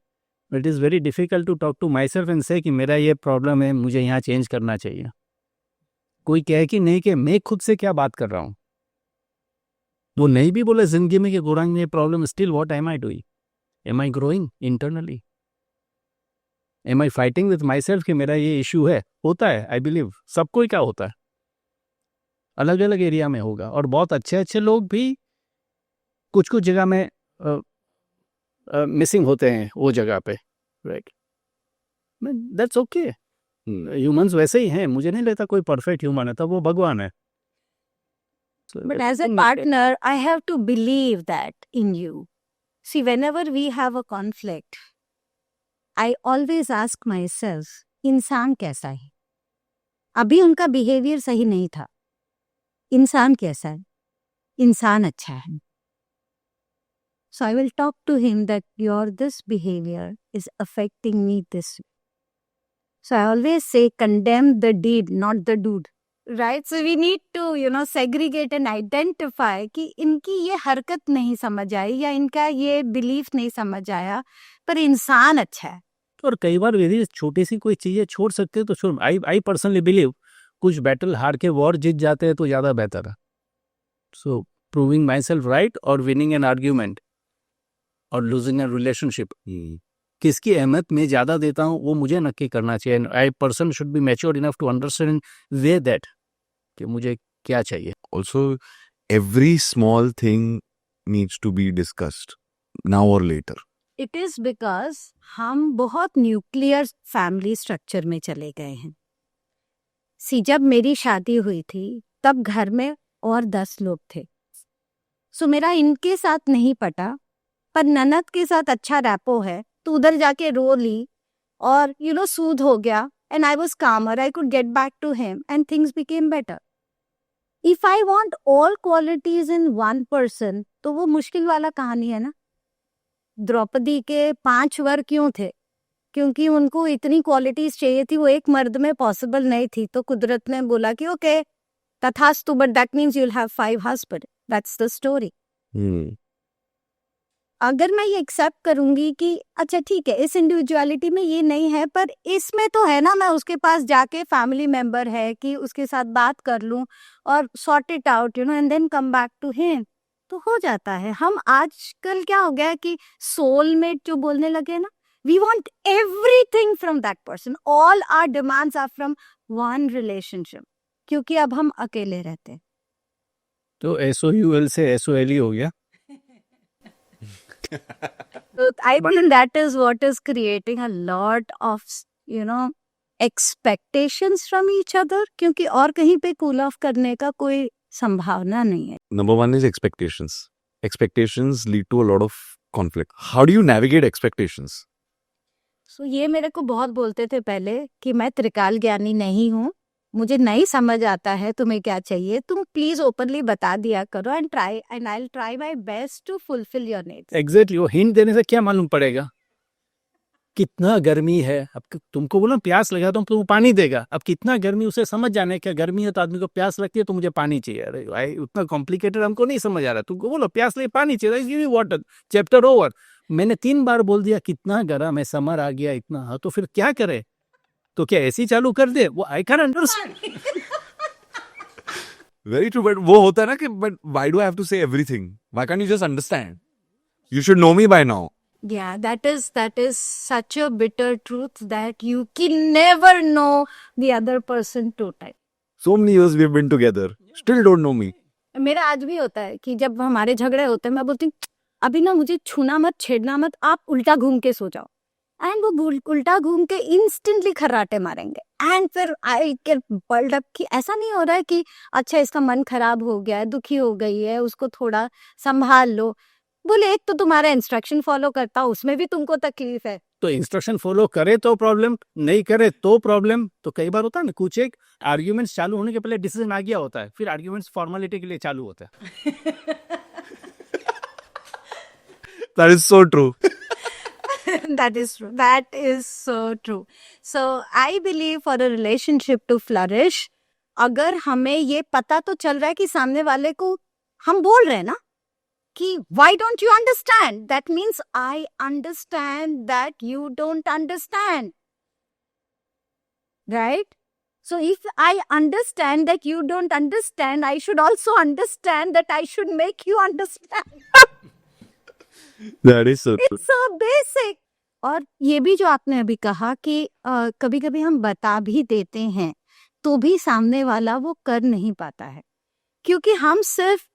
It is very difficult to talk to myself and say कि मेरा ये प्रॉब्लम है, मुझे यहाँ चेंज करना चाहिए. कोई कहे कि नहीं, कि मैं खुद से क्या बात कर रहा हूँ. वो नहीं भी बोले जिंदगी में कि गौरांग ये problem, still what am I doing? Am I growing internally? Am I fighting with myself कि मेरा ये इशू है? होता है, आई बिलीव सबको ही क्या होता है, अलग अलग एरिया में होगा. और बहुत अच्छे अच्छे लोग भी कुछ कुछ जगह में मिसिंग होते हैं वो जगह पे, राइट? That's okay. ह्यूमंस वैसे ही हैं, मुझे नहीं लगता कोई परफेक्ट ह्यूमन है, तब वो भगवान है. But as a partner, I have to believe that in you. See, whenever we have a conflict, I always ask myself, इंसान कैसा है? अभी उनका बिहेवियर सही नहीं था. इंसान कैसा है? इंसान अच्छा है. So I will talk to him that your this behavior is affecting me this way. So I always say condemn the deed, not the dude. Right? So we need to, segregate and identify कि इनकी ये हरकत नहीं समझ आई या इनका ये belief नहीं समझ आया, पर इंसान अच्छा है. और कई बार यदि छोटी सी कोई चीजें छोड़ सकते हैं तो छोड़. आई पर्सनली बिलीव कुछ बैटल हार के वॉर जीत जाते हैं तो ज्यादा बेहतर है. सो प्रूविंग माई सेल्फ राइट और विनिंग एन आर्ग्यूमेंट और लूजिंग एन रिलेशनशिप, किसकी अहमियत मैं ज्यादा देता हूँ वो मुझे नक्की करना चाहिए. A person should be mature enough to understand way that कि मुझे क्या चाहिए. Also, every small thing needs to be discussed now or later. It is because हम बहुत न्यूक्लियर फैमिली स्ट्रक्चर में चले गए हैं. सी, जब मेरी शादी हुई थी तब घर में और 10 लोग थे. सो मेरा इनके साथ नहीं पटा, पर ननद के साथ अच्छा रैपो है तो उधर जाके रो ली और सूद हो गया. And I was calmer. I could get back to him and things became better. If I want all qualities in one person, तो वो मुश्किल वाला कहानी है ना. द्रौपदी के 5 वर क्यों थे? क्योंकि उनको इतनी क्वालिटीज चाहिए थी, वो एक मर्द में पॉसिबल नहीं थी. तो कुदरत ने बोला कि ओके, तथास्तु, but that means you will have 5 husband. That's the story. अगर मैं ये एक्सेप्ट करूंगी कि अच्छा ठीक है, इस इंडिविजुअलिटी में ये नहीं है, पर इसमें तो है ना, मैं उसके पास जाके फैमिली मेंबर है कि उसके साथ बात कर लूं और sort it out and then come back to him, तो हो जाता है. हम आजकल क्या हो गया है कि सोलमेट जो बोलने लगे ना, we want everything from that person, all our demands are from one relationship, क्योंकि अब हम अकेले रहते हैं. तो SOUL से SOLE हो गया. So I think that is what is creating a lot of, expectations from each other, क्योंकि और कहीं पे कूल ऑफ करने का कोई संभावना नहीं है. Number one is expectations. Expectations lead to a lot of conflict. How do you navigate expectations? So ये मेरे को बहुत बोलते थे पहले कि मैं त्रिकाल ज्ञानी नहीं हूँ, मुझे नहीं समझ आता है तुम्हें क्या चाहिए, तुम प्लीज ओपनली बता दिया करो and I will try my best to fulfil your needs. Exactly. वो हिंट देने से क्या मालूम पड़ेगा कितना गर्मी है? अब तुमको बोला प्यास लगा तो तुम पानी देगा. अब कितना गर्मी उसे समझ जाने, क्या गर्मी है तो आदमी को प्यास लगती है तो मुझे पानी चाहिए. अरे भाई, उतना कॉम्प्लिकेटेड हमको नहीं समझ आ रहा. तुमको बोलो प्यास लगे, पानी चाहिए, give me water, chapter over. मैंने 3 बार बोल दिया कितना गर्म है, समर आ गया इतना, तो फिर क्या करे? तो क्या ऐसी चालू कर दे? वो I can understand. Very true, but वो होता है ना कि but why do I have to say everything? Why can't you just understand? You should know me by now. Yeah, that is such a bitter truth that you can never know the other person two times. So many years we've been together, still don't know me. मेरा आज भी होता है कि जब हमारे झगड़े होते हैं, मैं बोलती हूँ अभी ना मुझे छूना मत, छेड़ना मत, आप उल्टा घूम के सो जाओ. एंड वो उल्टा घूम के इंस्टेंटली खर्राटे मारेंगे. एंड फिर आई गेट बल्ड अप कि ऐसा नहीं हो रहा है कि अच्छा इसका मन खराब हो गया है, दुखी हो गई है, उसको थोड़ा संभाल लो. बोले एक तो तुम्हारा इंस्ट्रक्शन फॉलो करता, उसमें भी तुमको तकलीफ है. तो इंस्ट्रक्शन फॉलो करे तो प्रॉब्लम, नहीं करे तो प्रॉब्लम. तो कई बार होता है ना, कुछ एक आर्ग्यूमेंट्स चालू होने के पहले डिसीजन आ गया होता है, फिर आर्ग्यूमेंट्स फॉर्मेलिटी के लिए चालू होता है. That is so true. That is true. That is so true. So I believe for a relationship to flourish, अगर हमें ये पता तो चल रहा है कि सामने वाले को हम बोल रहे हैं ना, कि why don't you understand? That means I understand that you don't understand. Right? So if I understand that you don't understand, I should also understand that I should make you understand. That is so true. It's so basic. और ये भी जो आपने अभी कहा कि कभी कभी हम बता भी देते हैं तो भी सामने वाला वो कर नहीं पाता है क्योंकि हम सिर्फ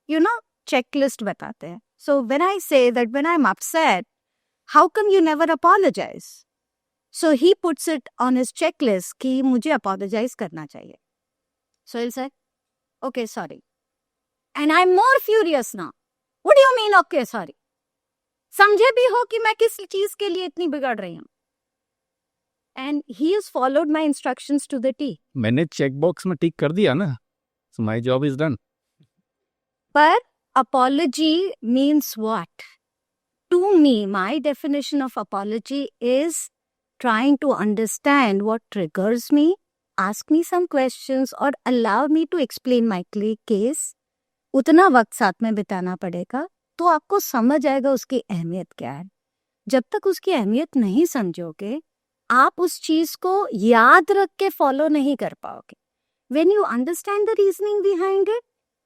चेकलिस्ट बताते हैं. So when I say that when I am upset, how come you never apologise? So he puts it on his checklist कि मुझे अपोलोजाइज करना चाहिए. So he said okay sorry, and I am more furious now. What do you mean okay sorry? समझे भी हो कि मैं किस चीज के लिए इतनी बिगड़ रही हूँ. And he has followed my instructions to the T. मैंने चेक बॉक्स में टिक कर दिया ना, so my job is done. पर apology means what? To me, my definition of apology is trying to understand what triggers me, ask me some questions or allow me to explain my case. उतना वक्त साथ में बिताना पड़ेगा तो आपको समझ आएगा उसकी अहमियत क्या है. जब तक उसकी अहमियत नहीं समझोगे, आप उस चीज को याद रख के फॉलो नहीं कर पाओगे. When you understand the reasoning behind it,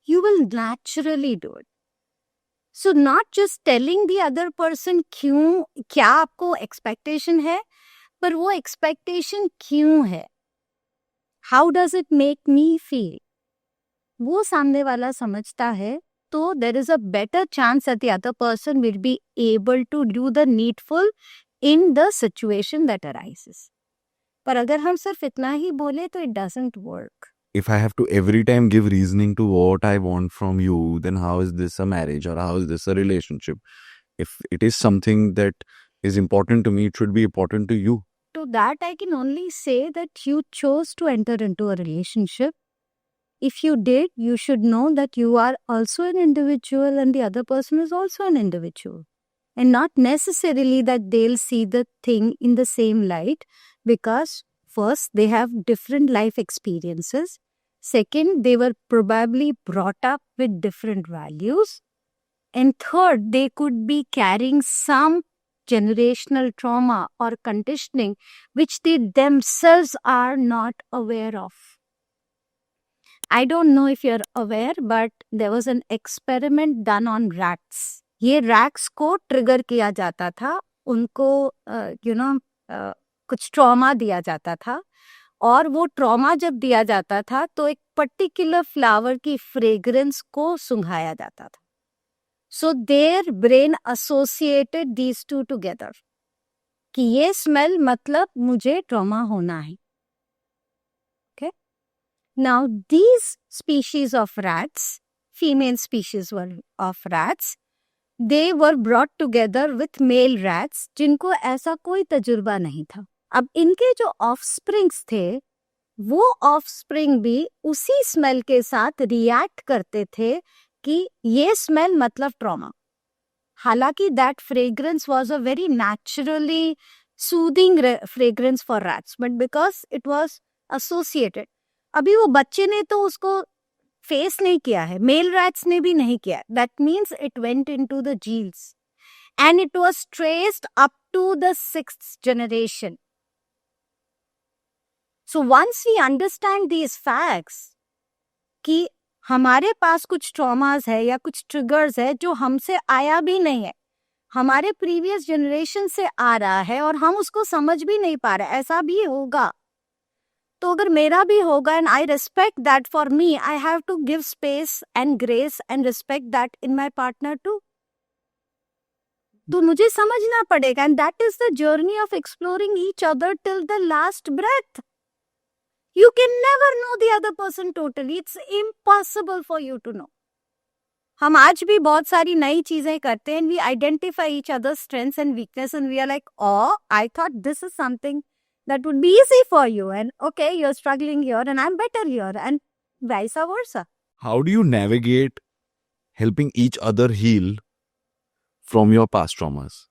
you will naturally do it. So not just telling the other person क्या आपको expectation है, पर वो expectation क्यों है? How does it make me feel? वो सामने वाला समझता है तो there is a better chance that the other person will be able to do the needful in the situation that arises. पर अगर हम सिर्फ इतना ही बोले तो it doesn't work. If I have to every time give reasoning to what I want from you, then how is this a marriage or how is this a relationship? If it is something that is important to me, it should be important to you. To that, I can only say that you chose to enter into a relationship. If you did, you should know that you are also an individual and the other person is also an individual. And not necessarily that they'll see the thing in the same light, because first, they have different life experiences. Second, they were probably brought up with different values. And third, they could be carrying some generational trauma or conditioning which they themselves are not aware of. I don't know if you're aware, but there was an experiment done on rats. ये rats को trigger किया जाता था, उनको कुछ trauma दिया जाता था और वो ट्रॉमा जब दिया जाता था तो एक पर्टिकुलर फ्लावर की फ्रेग्रेंस को सुंघाया जाता था. So their brain associated these two together कि ये स्मेल मतलब मुझे ट्रॉमा होना है. Okay, now these species of rats, female species of rats, they were brought together with male rats जिनको ऐसा कोई तजुर्बा नहीं था. अब इनके जो ऑफस्प्रिंग्स थे वो ऑफस्प्रिंग भी उसी स्मेल के साथ रिएक्ट करते थे कि ये स्मेल मतलब ट्रॉमा. हालांकि that fragrance was a very naturally soothing fragrance for rats, but because it was associated. अभी वो बच्चे ने तो उसको फेस नहीं किया है, मेल रैट्स ने भी नहीं किया. That means it went into the genes and it was traced up to the 6th generation. So once we understand these facts कि हमारे पास कुछ ट्रॉमास है या कुछ ट्रिगर्स है जो हमसे आया भी नहीं है, हमारे प्रीवियस जनरेशन से आ रहा है और हम उसको समझ भी नहीं पा रहे, ऐसा भी होगा. तो अगर मेरा भी होगा and I respect that for me, I have to give space and grace and respect that in my partner too. तो मुझे समझना पड़ेगा, and that is the journey of exploring each other till the last breath. You can never know the other person totally. It's impossible for you to know. हम आज भी बहुत सारी नई चीजें करते हैं. We identify each other's strengths and weakness and we are like, oh, I thought this is something that would be easy for you. And okay, you're struggling here and I'm better here and vice versa. How do you navigate helping each other heal from your past traumas?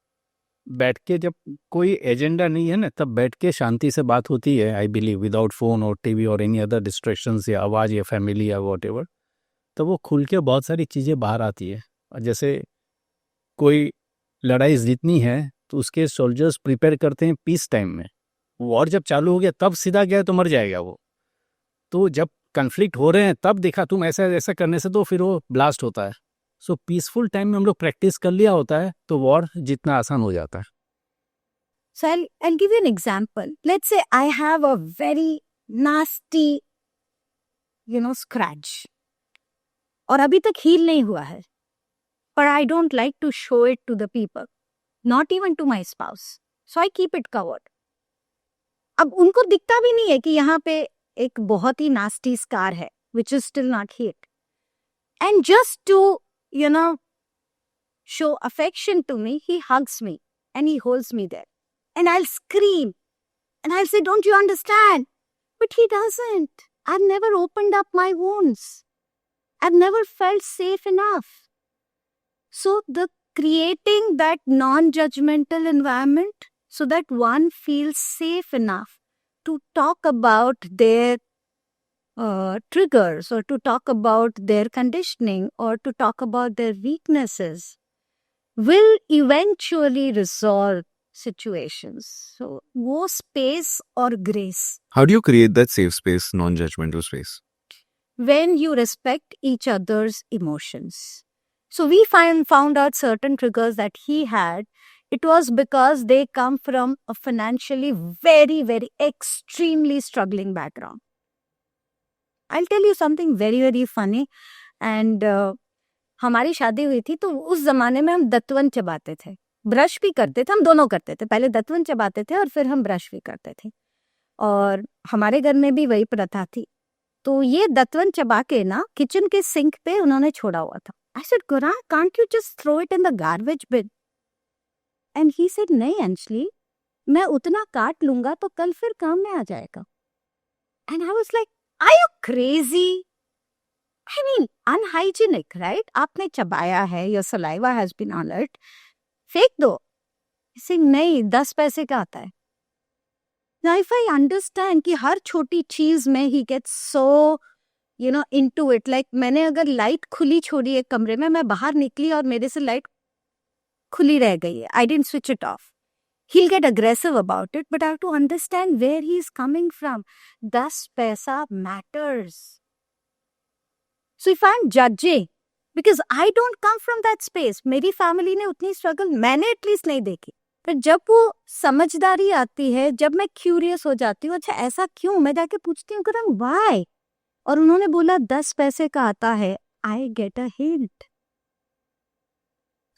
बैठ के जब कोई agenda नहीं है ना, तब बैठ के शांति से बात होती है. आई बिलीव विदाउट फोन और टीवी और एनी अदर डिस्ट्रैक्शंस या आवाज़ या फैमिली या वॉट एवर, तो वो खुल के बहुत सारी चीज़ें बाहर आती है. और जैसे कोई लड़ाई जीतनी है तो उसके सोल्जर्स प्रिपेयर करते हैं पीस टाइम में। वॉर जब चालू हो गया तब सीधा गया तो मर जाएगा वो। तो जब कन्फ्लिक्ट हो रहे हैं तब देखा तुम ऐसा ऐसा करने से तो फिर वो ब्लास्ट होता है। सो पीसफुल टाइम में हम लोग प्रैक्टिस कर लिया होता है तो वॉर जितना आसान हो जाता है। So I'll give you an example. Let's say I have a very nasty, scratch. और अभी तक heal नहीं हुआ है. But I don't like to show it to the people. Not even to my spouse. So I keep it covered. अब उनको दिखता भी नहीं है कि यहाँ पे एक बहुत ही nasty scar है, which is still not healed. And just to, show affection to me, he hugs me and he holds me there. And I'll scream and I'll say, don't you understand? But he doesn't. I've never opened up my wounds. I've never felt safe enough. So the creating that non-judgmental environment so that one feels safe enough to talk about their triggers or to talk about their conditioning or to talk about their weaknesses will eventually resolve situations. So, wo space or grace. How do you create that safe space, non-judgmental space? When you respect each other's emotions. So, we found out certain triggers that he had. It was because they come from a financially very, very extremely struggling background. I'll tell you something very, very funny. And हमारी शादी हुई थी तो उस जमाने में हम दत्तवन चबाते थे, ब्रश भी करते थे, हम दोनों करते थे। पहले दत्तवन चबाते थे और फिर हम ब्रश भी करते थे और हमारे घर में भी वही प्रथा थी। तो ये दत्तवन चबा के ना किचन के सिंक पे उन्होंने छोड़ा हुआ था। I said, Gura, can't you just throw it in the garbage bin? And he said, नहीं अंजलि, मैं उतना काट लूंगा तो कल फिर काम में आ जाएगा। And I was like, are you crazy? I mean, unhygienic, right? आपने चबाया है, your saliva has been on it. फेंक दो। इसे नहीं, 10 पैसे का आता है। Now, if I understand कि हर छोटी चीज में he gets so, into it. Like मैंने अगर लाइट खुली छोड़ी एक कमरे में, मैं बाहर निकली और मेरे से लाइट खुली रह गई है, I didn't switch it off. He'll get aggressive about it, but I have to understand where he is coming from. 10 paisa matters. So if I'm judging, because I don't come from that space, मेरी family ने उतनी struggle मैंने at least नहीं देखी, पर जब वो समझदारी आती है, जब मैं क्यूरियस हो जाती हूँ, अच्छा ऐसा क्यों, मैं जाके पूछती हूँ कि व्हाई, और उन्होंने बोला 10 पैसे का आता है, आई गेट अ हिंट।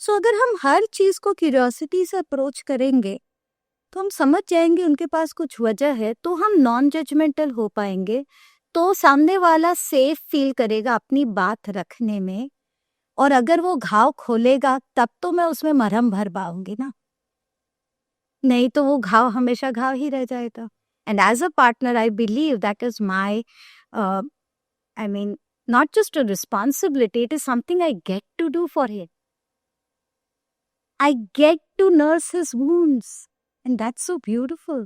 सो अगर हम हर चीज को क्यूरियोसिटी से अप्रोच करेंगे तो हम समझ जाएंगे उनके पास कुछ वजह है, तो हम नॉन जजमेंटल हो पाएंगे, तो सामने वाला सेफ फील करेगा अपनी बात रखने में, और अगर वो घाव खोलेगा तब तो मैं उसमें मरहम भर पाऊंगी ना, नहीं तो वो घाव हमेशा घाव ही रह जाएगा। And as a partner I believe that is my not just a responsibility, it is something I get to do for him. I get to nurse his wounds, and that's so beautiful.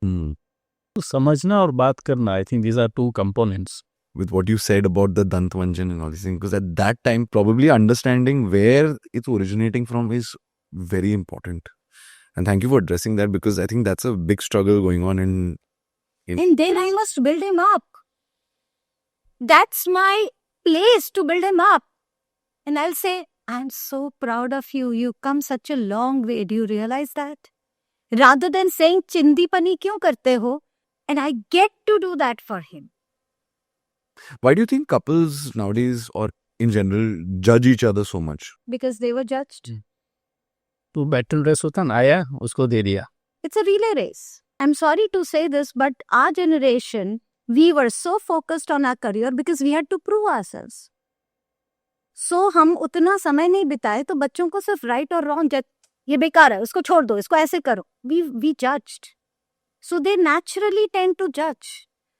तो समझना और बात करना, I think these are two components. With what you said about the Dantvanjan and all these things, because at that time, probably understanding where it's originating from is very important. And thank you for addressing that, because I think that's a big struggle going on in And then I must build him up. That's my place to build him up. And I'll say, I'm so proud of you. You've come such a long way. Do you realize that? Rather than saying, chindi pani kyun karte ho? And I get to do that for him. Why do you think couples nowadays, or in general, judge each other so much? Because they were judged. तो battle race होता ना, आया उसको दे दिया। It's a relay race. I'm sorry to say this, but our generation, we were so focused on our career because we had to prove ourselves. So हम उतना समय नहीं बिताए तो बच्चों को सिर्फ राइट और रॉन्ग, ये बेकार है, उसको छोड़ दो, इसको ऐसे करो. We judged. So they naturally tend to judge.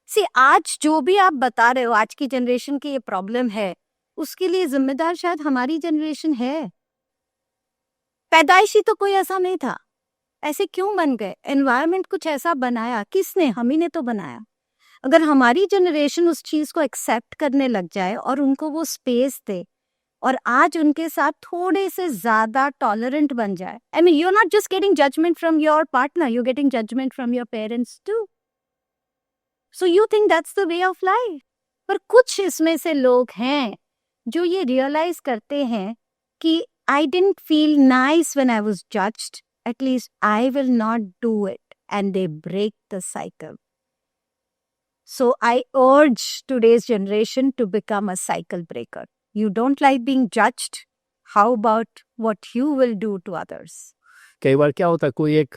See, आज जो भी आप बता रहे हो, आज की जनरेशन की ये प्रॉब्लम है, उसके लिए जिम्मेदार शायद हमारी जनरेशन है. पैदाइशी तो कोई ऐसा नहीं था, ऐसे क्यों बन गए? एनवायरनमेंट कुछ ऐसा बनाया, किसने? हम ही ने तो बनाया. अगर हमारी जनरेशन उस चीज को एक्सेप्ट करने लग जाए और उनको वो स्पेस दे और आज उनके साथ थोड़े से ज्यादा टॉलरेंट बन जाए. I mean, you're not just getting judgment from your partner, you're getting judgment from your parents too. So you think that's the way of life. पर कुछ इसमें से लोग हैं जो ये रियलाइज करते हैं कि I didn't feel nice when I was judged. At least I will not do it. And they break the cycle. So I urge today's generation to become a cycle breaker. You don't like being judged. How about what you will do to others? कई बार क्या होता है, कोई एक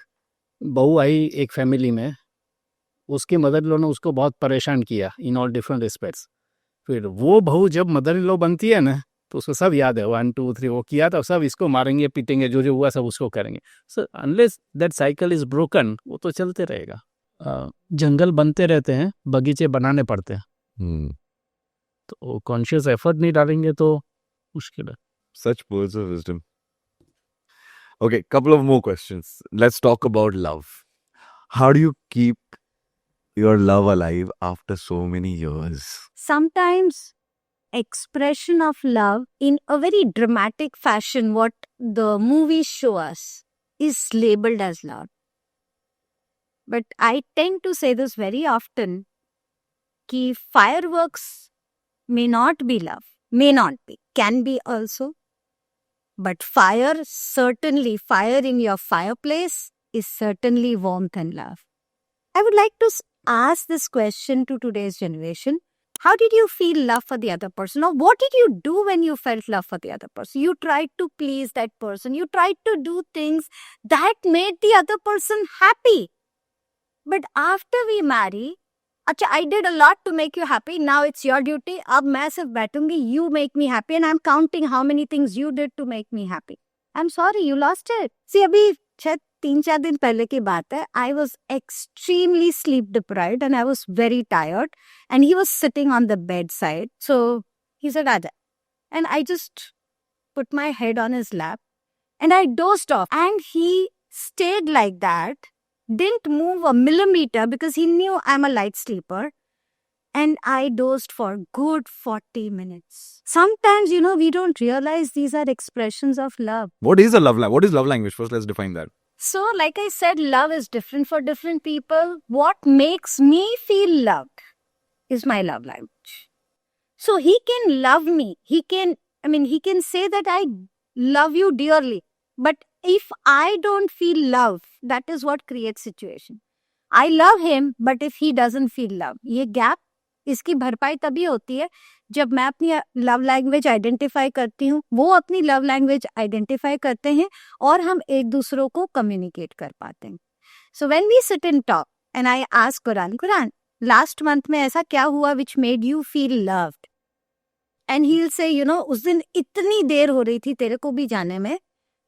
बहू आई एक family में, उसकी मदर इन लॉ ने उसको बहुत परेशान किया इन ऑल डिफरेंट रिस्पेक्ट्स. फिर वो बहू जब मदर इन लॉ बनती है ना, तो उसको सब याद है 1 2 3 वो किया था, सब इसको मारेंगे पीटेंगे, जो जो हुआ सब उसको करेंगे. So unless that cycle is broken, वो तो चलते रहेगा. जंगल बनते रहते हैं, बगीचे बनाने पड़ते हैं. तो कॉन्शियस एफर्ट नहीं डालेंगे तो मुश्किल है. Such words of wisdom. Okay, couple of more questions. Let's talk about love. How do you keep your love alive after so many years? Sometimes expression of love in a very dramatic fashion, what the movies show us, is labeled as love. But I tend to say this very often, कि fireworks may not be love, may not be, can be also. But fire, certainly fire in your fireplace is certainly warmth and love. I would like to ask this question to today's generation. How did you feel love for the other person? Or what did you do when you felt love for the other person? You tried to please that person. You tried to do things that made the other person happy. But after we marry, अच्छा, I did a lot to make you happy. Now it's your duty. अब मैं सिर्फ बैठूंगी. You make me happy and I'm counting how many things you did to make me happy. I'm sorry, you lost it. See, अभी शायद 3-4 दिन पहले की बात है. I was extremely sleep deprived and I was very tired. And he was sitting on the bedside. So he said, Aja. And I just put my head on his lap and I dozed off. And he stayed like that. Didn't move a millimeter because he knew I'm a light sleeper. And I dozed for good 40 minutes. Sometimes, we don't realize these are expressions of love. What is a love language? What is love language? First, let's define that. So, like I said, love is different for different people. What makes me feel loved is my love language. So, he can love me. He can say that I love you dearly. But if I don't feel love, that is what creates situation. I love him, but if he doesn't feel love, ये gap, इसकी भरपाई तभी होती है जब मैं अपनी love language identify करती हूँ, वो अपनी लव लैंग्वेज आइडेंटिफाई करते हैं और हम एक दूसरों को कम्युनिकेट कर पाते हैं. So when we sit in talk and I ask कुरान, लास्ट मंथ में ऐसा क्या हुआ which made you feel loved? And he will say, उस दिन इतनी देर हो रही थी तेरे को भी जाने में,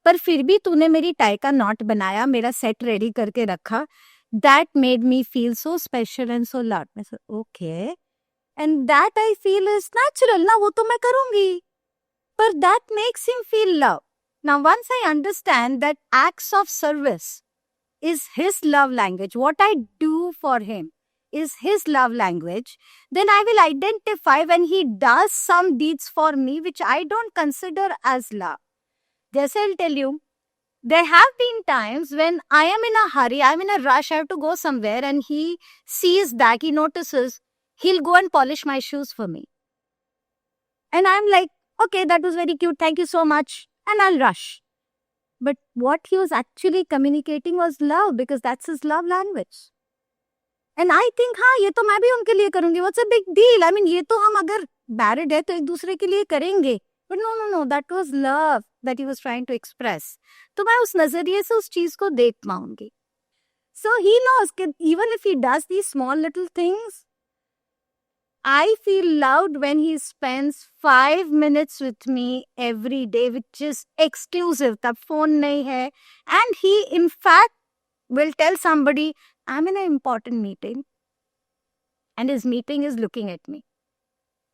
पर फिर भी तूने मेरी टाई का नॉट बनाया, मेरा सेट रेडी करके रखा. That made me feel so special and so loved. मैं सर okay, and that I feel is natural ना, वो तो मैं करूंगी, पर that makes him feel love. Now once I understand that acts of service is his love language, what I do for him is his love language, then I will identify when he does some deeds for me which I don't consider as love. Just I'll tell you, there have been times when I am in a hurry, I'm in a rush, I have to go somewhere, and he sees that, he notices, he'll go and polish my shoes for me. And I'm like, okay, that was very cute, thank you so much, and I'll rush. But what he was actually communicating was love, because that's his love language. And I think, हाँ, ये तो मैं भी उनके लिए करूंगी. What's a big deal? I mean, ये तो हम अगर married है तो एक दूसरे के लिए करेंगे. But no, that was love that he was trying to express. तो मैं उस नजरिए से उस चीज को देख पाऊंगी. So he knows that even if he does these small little things, I feel loved when he spends 5 minutes with me every day, which is exclusive. तब phone नहीं है. And he, in fact, will tell somebody, I'm in an important meeting. And his meeting is looking at me.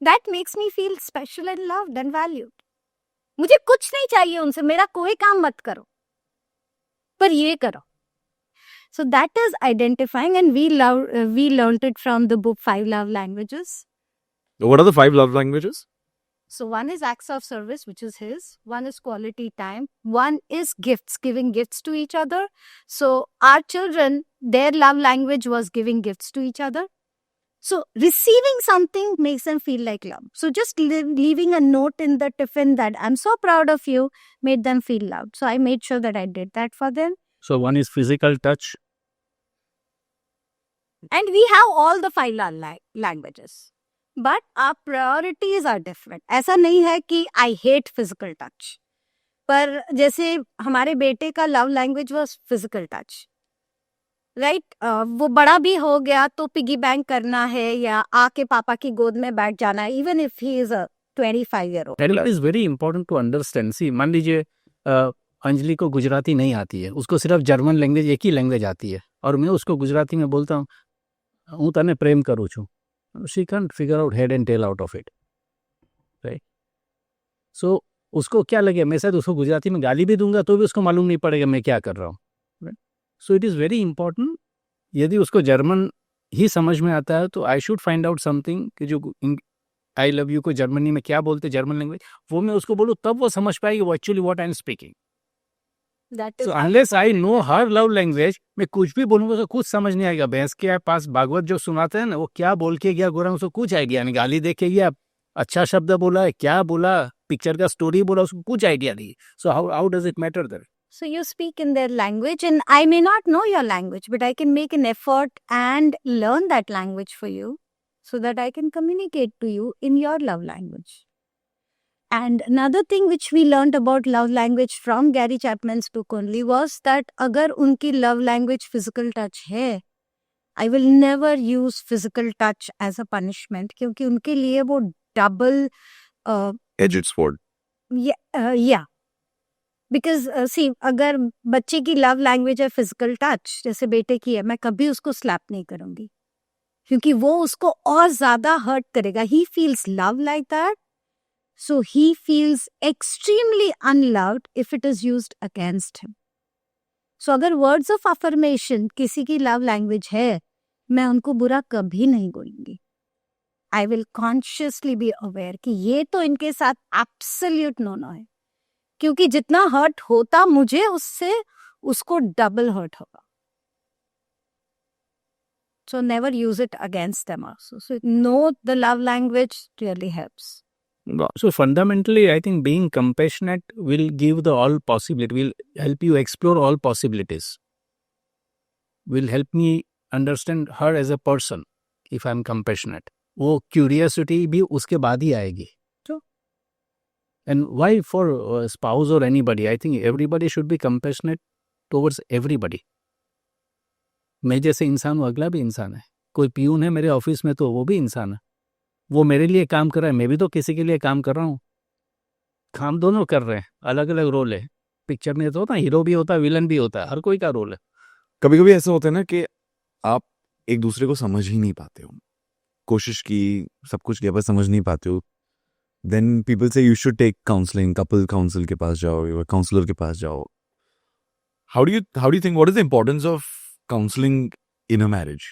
That makes me feel special and loved and valued. मुझे कुछ नहीं चाहिए उनसे, मेरा कोई काम मत करो, पर ये करो. So that is identifying, and we learned it from the book 5 Love Languages. What are the 5 love languages? So one is acts of service, which is his. One is quality time. One is gifts, giving gifts to each other. So our children, their love language was giving gifts to each other. So receiving something makes them feel like love. So just leaving a note in the tiffin that I'm so proud of you made them feel loved. So I made sure that I did that for them. So one is physical touch. And we have all the 5 love languages. But our priorities are different. ऐसा नहीं है कि I hate physical touch. पर जैसे हमारे बेटे का love language was physical touch, right? वो बड़ा भी हो गया तो पिगी बैंक करना है या आके पापा की गोद में बैठ जाना है, even if he is a 25-year-old. That is very important to understand. See, मान लीजिए अंजलि को गुजराती नहीं आती है, उसको सिर्फ जर्मन लैंग्वेज, एक ही लैंग्वेज आती है, और मैं उसको गुजराती में बोलता हूँ, હું તને પ્રેમ કરું છું. She can't figure out head and tail out of it. Right? So, उसको क्या लगे, मैं शायद उसको गुजराती में गाली भी दूंगा तो भी उसको मालूम नहीं पड़ेगा मैं क्या कर रहा हूँ. So it is very important. यदि उसको जर्मन ही समझ में आता है तो I should find out something कि जो आई लव यू को जर्मनी में क्या बोलते, जर्मन लैंग्वेज, वो मैं उसको बोलूँ तब वो समझ पाएगी वो actually what I am speaking. So unless I know her love language, मैं कुछ भी बोलूंगा तो कुछ समझ नहीं आएगा. भैंस के पास भागवत जो सुनाते हैं ना, वो क्या बोल के गया गोरा, उसको कुछ आइडिया नहीं. गाली दे के गया, अच्छा शब्द बोला है, क्या बोला, पिक्चर का स्टोरी बोला, उसको कुछ आइडिया नहीं. So how does it matter there? So you speak in their language and I may not know your language, but I can make an effort and learn that language for you so that I can communicate to you in your love language. And another thing which we learned about love language from Gary Chapman's book only was that agar unki love language physical touch hai, I will never use physical touch as a punishment क्योंकि उनके लिए वो double Edged sword. yeah. Because see अगर बच्चे की love language है physical touch, जैसे बेटे की है, मैं कभी उसको स्लैप नहीं करूंगी क्योंकि वो उसको और ज्यादा हर्ट करेगा. He feels love like that, so he feels extremely unloved if it is used against him. So अगर वर्ड्स ऑफ अफर्मेशन किसी की लव लैंग्वेज है, मैं उनको बुरा कभी नहीं बोलूंगी. I will consciously be aware कि ये तो इनके साथ एब्सोल्यूट नो है, क्योंकि जितना हर्ट होता मुझे, उससे उसको डबल हर्ट होगा. So never use it against them also. So know the love language really helps. So fundamentally, I think being compassionate will give the all possibility, will help you explore all possibilities, will help me understand her as a person if I'm compassionate. वो curiosity भी उसके बाद ही आएगी. And why for spouse or anybody? I think everybody should be compassionate towards everybody. मैं जैसे इंसान हूँ, अगला भी इंसान है. कोई पियून है मेरे ऑफिस में तो वो भी इंसान है. वो मेरे लिए काम कर रहा है, मैं भी तो किसी के लिए काम कर रहा हूँ. काम दोनों कर रहे हैं, अलग अलग रोल है. पिक्चर में तो होता है, हीरो भी होता है, विलन भी होता है, हर कोई का रोल है. कभी कभी ऐसा होता है ना कि आप एक दूसरे को समझ ही नहीं पाते हो. कोशिश की, सब कुछ किया, पर समझ नहीं पाते हो. Then people say you should take counseling, couple counsel के पास जाओ, या counselor के पास जाओ. How do you think, what is the importance of counseling in a marriage?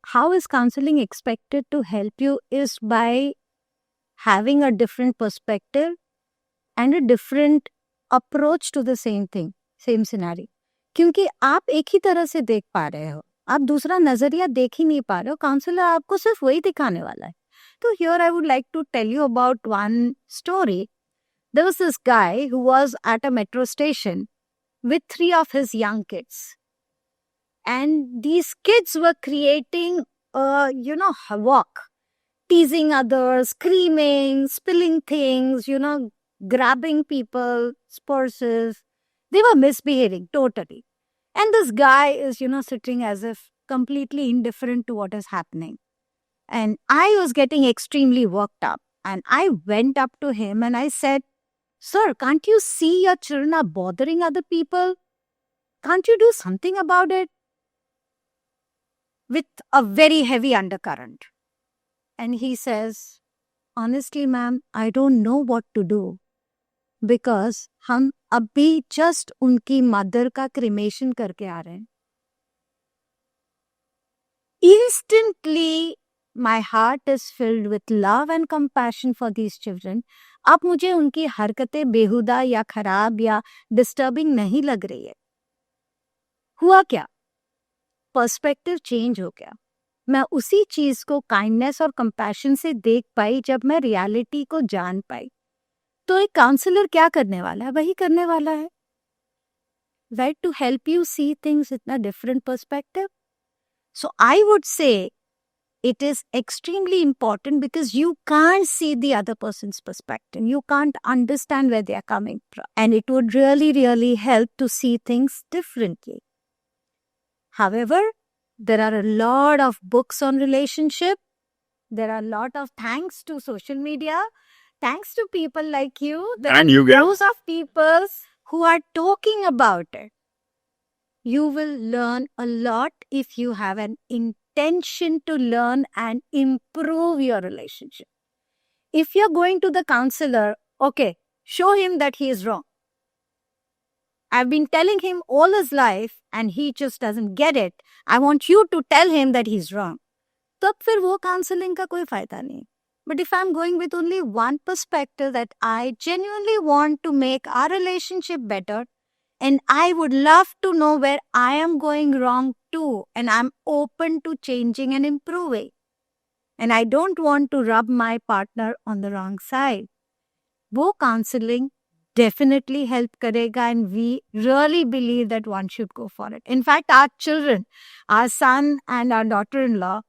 How is counseling expected to help you is by having a different perspective and a different approach to the same thing, same scenario. क्योंकि आप एक ही तरह से देख पा रहे हो, आप दूसरा नजरिया देख ही नहीं पा रहे हो. काउंसलर आपको सिर्फ वही दिखाने वाला है. So here I would like to tell you about one story. There was this guy who was at a metro station with 3 of his young kids. And these kids were creating havoc, teasing others, screaming, spilling things, grabbing people's purses. They were misbehaving totally. And this guy is, sitting as if completely indifferent to what is happening. And I was getting extremely worked up. And I went up to him and I said, "Sir, can't you see your children are bothering other people? Can't you do something about it?" With a very heavy undercurrent. And he says, "Honestly, ma'am, I don't know what to do. Because हम अभी just उनकी mother का cremation करके आ रहे हैं." Instantly, my heart is filled with love and compassion for these children. अब मुझे उनकी हरकतें बेहुदा या खराब या डिस्टर्बिंग नहीं लग रही है. हुआ क्या? पर्सपेक्टिव चेंज हो गया. मैं उसी चीज को काइंडनेस और कंपैशन से देख पाई जब मैं रियलिटी को जान पाई. तो एक काउंसलर क्या करने वाला है? वही करने वाला है, right, to help you see things with a different perspective. So I would say it is extremely important because you can't see the other person's perspective. You can't understand where they are coming from. And it would really, really help to see things differently. However, there are a lot of books on relationship. There are a lot of thanks to social media. Thanks to people like you. There And are you guys. thousands of people who are talking about it. You will learn a lot if you have an intention to learn and improve your relationship. If you're going to the counselor, okay, show him that he is wrong. I've been telling him all his life and he just doesn't get it. I want you to tell him that he's wrong. तब फिर वो counseling का कोई फायदा नहीं. But if I'm going with only one perspective that I genuinely want to make our relationship better, and I would love to know where I am going wrong too, and I'm open to changing and improving. And I don't want to rub my partner on the wrong side. वो counseling definitely help karega, and we really believe that one should go for it. In fact, our children, our son and our daughter-in-law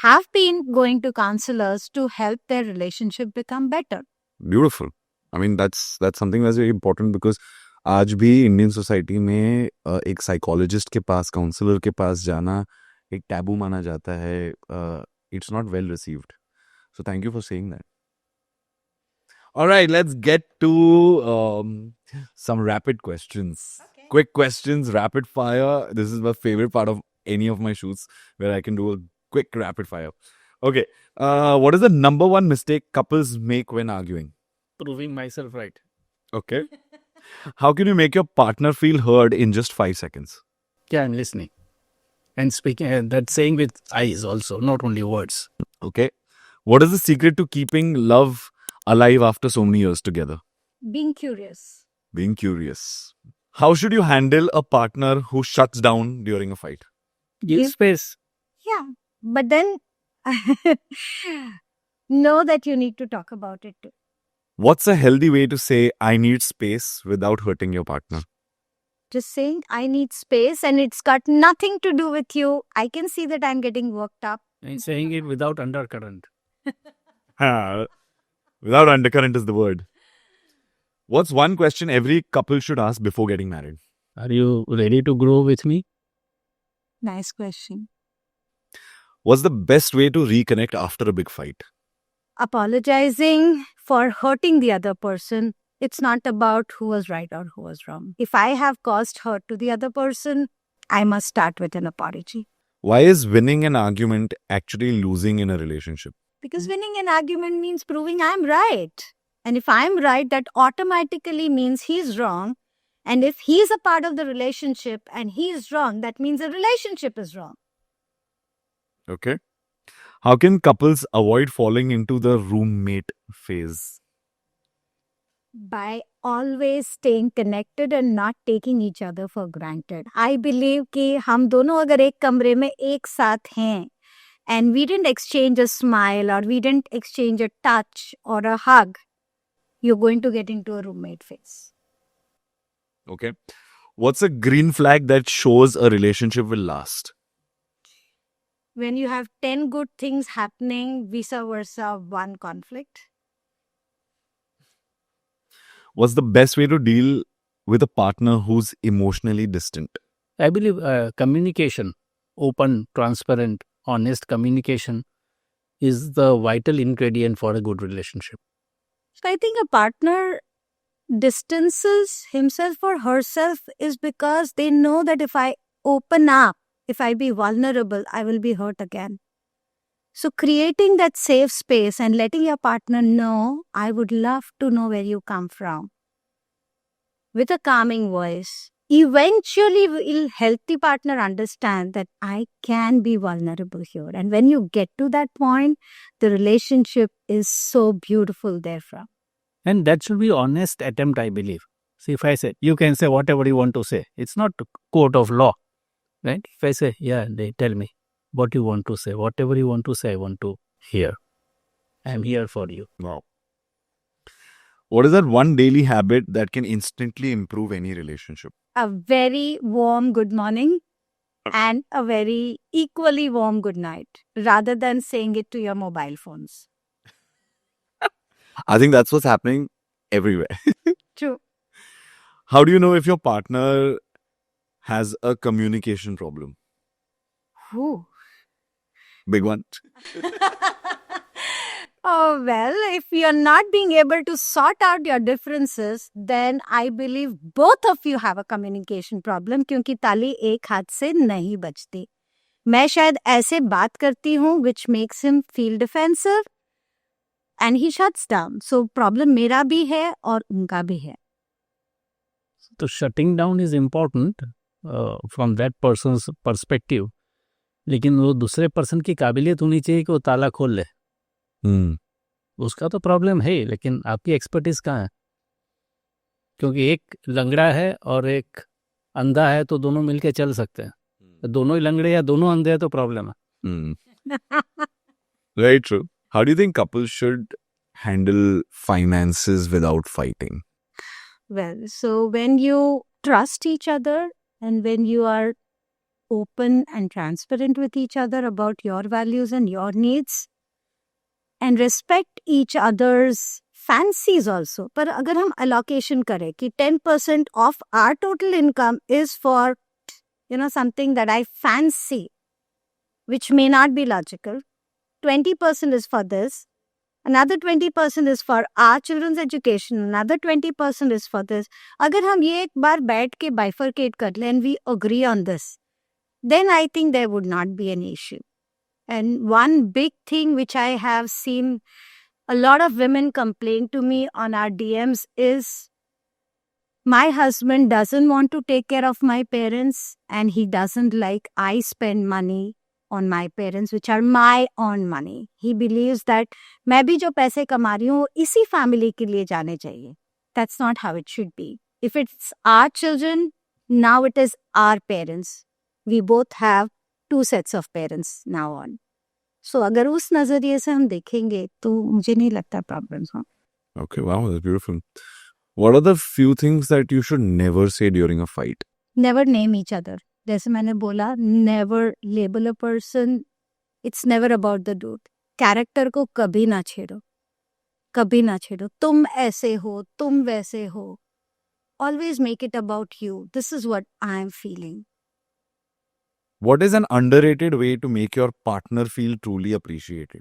have been going to counselors to help their relationship become better. Beautiful. I mean, that's something that's very important because आज भी Indian society में एक psychologist के पास, counsellor के पास जाना एक taboo माना जाता है. It's not well received. So thank you for saying that. All right, let's get to some rapid questions. Okay. Quick questions, rapid fire. This is my favorite part of any of my shoots where I can do a quick rapid fire. Okay, what is the number one mistake couples make when arguing? Proving myself right. Okay. How can you make your partner feel heard in just 5 seconds? Yeah, I'm listening. And speaking, that saying with eyes also, not only words. Okay. What is the secret to keeping love alive after so many years together? Being curious. Being curious. How should you handle a partner who shuts down during a fight? Give Give- space. Yeah, but then know that you need to talk about it too. What's a healthy way to say I need space without hurting your partner? Just saying I need space and it's got nothing to do with you. I can see that I'm getting worked up. And saying it without undercurrent. Without undercurrent is the word. What's one question every couple should ask before getting married? Are you ready to grow with me? Nice question. What's the best way to reconnect after a big fight? Apologizing for hurting the other person. It's not about who was right or who was wrong. If I have caused hurt to the other person, I must start with an apology. Why is winning an argument actually losing in a relationship? Because winning an argument means proving I'm right. And if I'm right, that automatically means he's wrong. And if he's a part of the relationship and he is wrong, that means the relationship is wrong. Okay. How can couples avoid falling into the roommate phase? By always staying connected and not taking each other for granted. I believe कि हम दोनों अगर एक कमरे में एक साथ हैं and we didn't exchange a smile or we didn't exchange a touch or a hug, you're going to get into a roommate phase. Okay. What's a green flag that shows a relationship will last? When you have 10 good things happening, vice versa, one conflict. What's the best way to deal with a partner who's emotionally distant? I believe communication, open, transparent, honest communication is the vital ingredient for a good relationship. So I think a partner distances himself or herself is because they know that if I open up, if I be vulnerable, I will be hurt again. So creating that safe space and letting your partner know, I would love to know where you come from. With a calming voice, eventually will healthy partner understand that I can be vulnerable here. And when you get to that point, the relationship is so beautiful therefrom. And that should be honest attempt, I believe. See, if I say, you can say whatever you want to say. It's not a court of law, right? If I say, yeah, they tell me what you want to say. Whatever you want to say, I want to hear. I'm here for you. Wow. What is that one daily habit that can instantly improve any relationship? A very warm good morning and a very equally warm good night, rather than saying it to your mobile phones. I think that's what's happening everywhere. True. How do you know if your partner has a communication problem? Ooh. Big one. Oh, well, if you're not being able to sort out your differences, then I believe both of you have a communication problem, क्योंकि ताली एक हाथ से नहीं बजती. मैं शायद ऐसे बात करती हूँ which makes him feel defensive and he shuts down. So problem मेरा भी है और उनका भी है. So shutting down is important from that person's perspective. लेकिन वो दूसरे पर्सन की काबिलियत होनी चाहिए कि वो ताला खोल ले. उसका तो प्रॉब्लम है, लेकिन आपकी एक्सपर्टीज कहाँ है? क्योंकि एक लंगड़ा है और एक अंधा है तो दोनों मिलके चल सकते हैं. दोनों ही लंगड़े या दोनों अंधे हैं तो प्रॉब्लम है. Very true. How do you think couples should handle finances without fighting? Well, so when you trust each other and when you are open and transparent with each other about your values and your needs and respect each other's fancies also. पर अगर हम allocation करें कि 10% of our total income is for, something that I fancy, which may not be logical. 20% is for this. Another 20% is for our children's education. Another 20% is for this. अगर हम ये एक बार बैठ के bifurcate कर लें and we agree on this, then I think there would not be an issue. And one big thing which I have seen a lot of women complain to me on our DMs is, my husband doesn't want to take care of my parents and he doesn't like I spend money on my parents, which are my own money. He believes that मैं भी जो पैसे कमा रही हूँ इसी family के लिए जाने चाहिए. That's not how it should be. If it's our children, now it is our parents. We both have 2 sets of parents now on. So अगर उस नजरिए से हम देखेंगे तो मुझे नहीं लगता problems हो. Okay, wow, that's beautiful. What are the few things that you should never say during a fight? Never name each other. जैसे मैंने बोला, never label a person. It's never about the dude. Character को कभी ना छेड़ो. कभी ना छेड़ो. तुम ऐसे हो, तुम वैसे हो. Always make it about you. This is what I'm feeling. What is an underrated way to make your partner feel truly appreciated?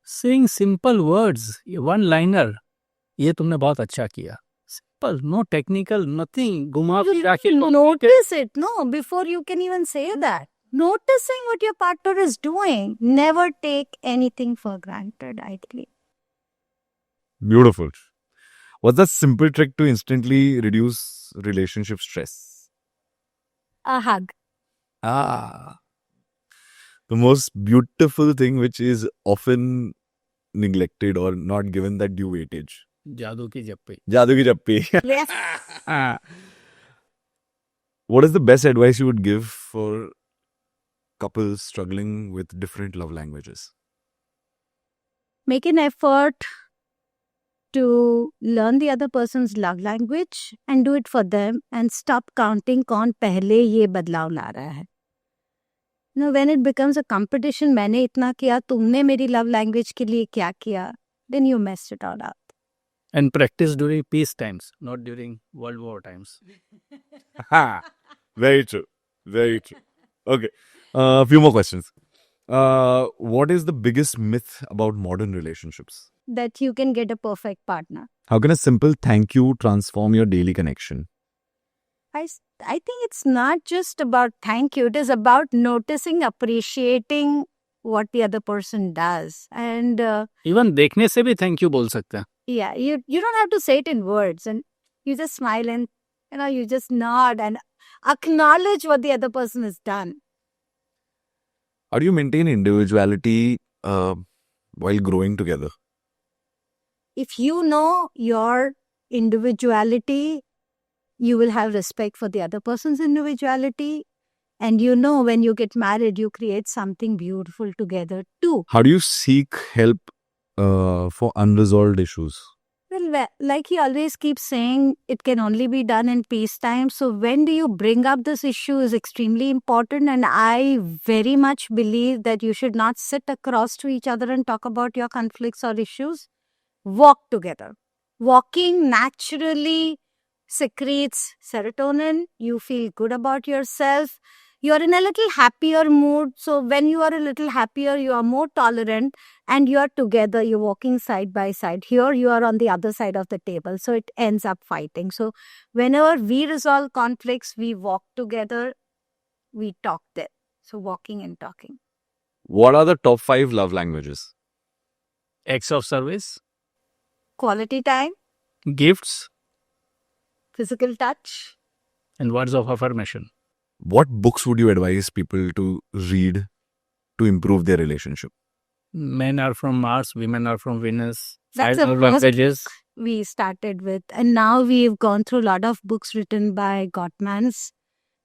Saying simple words, one liner. ये तुमने बहुत अच्छा किया. Simple, no technical, nothing. घुमा फिरा के Notice it, no, before you can even say that. Noticing what your partner is doing. Never take anything for granted, I believe. Beautiful. What's the simple trick to instantly reduce relationship stress? A hug. The most beautiful thing which is often neglected or not given that due weightage. जादू की जप्पी. Jadoo ki jappi. Yes. What is the best advice you would give for couples struggling with different love languages? Make an effort to learn the other person's love language and do it for them and stop counting कौन पहले ये बदलाव ला रहा है. When it becomes a competition, मैंने इतना किया, तुमने मेरी love language के लिए क्या किया, then you messed it all up. And practice during peace times, not during World War times. Very true. Very true. Okay. A few more questions. What is the biggest myth about modern relationships? That you can get a perfect partner. How can a simple thank you transform your daily connection? I think it's not just about thank you. It is about noticing, appreciating what the other person does. And Even देखने से भी thank you बोल सकते हैं. yeah, you don't have to say it in words. And you just smile and You just nod and acknowledge what the other person has done. How do you maintain individuality while growing together? If you know your individuality, you will have respect for the other person's individuality. And when you get married, you create something beautiful together too. How do you seek help for unresolved issues? Well, like he always keeps saying, it can only be done in peacetime. So when do you bring up this issue is extremely important. And I very much believe that you should not sit across to each other and talk about your conflicts or issues. Walk together. Walking naturally secretes serotonin. You feel good about yourself. You're in a little happier mood. So when you are a little happier, you are more tolerant and you are together. You're walking side by side. Here you are on the other side of the table. So it ends up fighting. So whenever we resolve conflicts, we walk together, we talk there. So walking and talking. What are the top 5 love languages? Acts of service, Quality time, gifts, physical touch. and words of affirmation. What books would you advise people to read to improve their relationship? Men are from Mars, women are from Venus. That's Five the love first languages. we started with. And now we've gone through a lot of books written by Gottmans.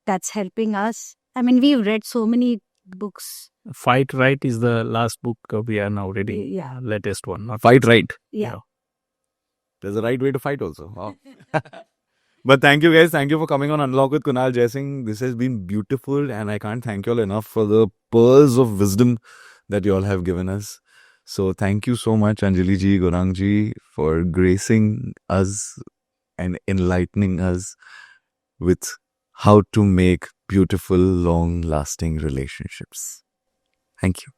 That's helping us. I mean, we've read so many books. Fight Right is the last book we are now reading. Yeah. Latest one. Not Fight right. Yeah. Yeah. There's a right way to fight also. Wow. But thank you guys. Thank you for coming on Unlock with Kunal Jaising. This has been beautiful and I can't thank you all enough for the pearls of wisdom that you all have given us. So thank you so much Anjali ji, Gaurang ji for gracing us and enlightening us with how to make beautiful, long-lasting relationships. Thank you.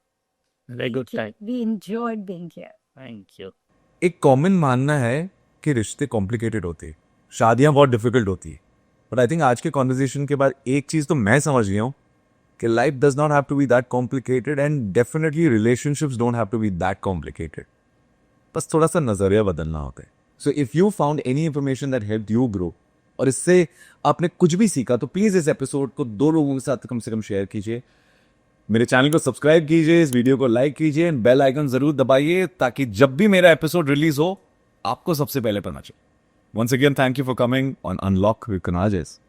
Very good time. We enjoyed being here. Thank you. एक common मानना है कि रिश्ते complicated होते हैं, शादियां बहुत difficult होती है, बट आई थिंक आज के कॉन्वर्सेशन के बाद एक चीज तो मैं समझ गया हूँ कि life does not have to be that complicated and definitely relationships don't have to be that complicated. बस थोड़ा सा नजरिया बदलना होता है. So if you found any information that help you grow और इससे आपने कुछ भी सीखा तो प्लीज इस एपिसोड को 2 लोगों के साथ कम से कम शेयर कीजिए. मेरे चैनल को सब्सक्राइब कीजिए, इस वीडियो को लाइक कीजिए एंड बेल आइकन जरूर दबाइए ताकि जब भी मेरा एपिसोड रिलीज हो आपको सबसे पहले पता चले. Once again, thank you for coming on Unlock with Kunal Jaising.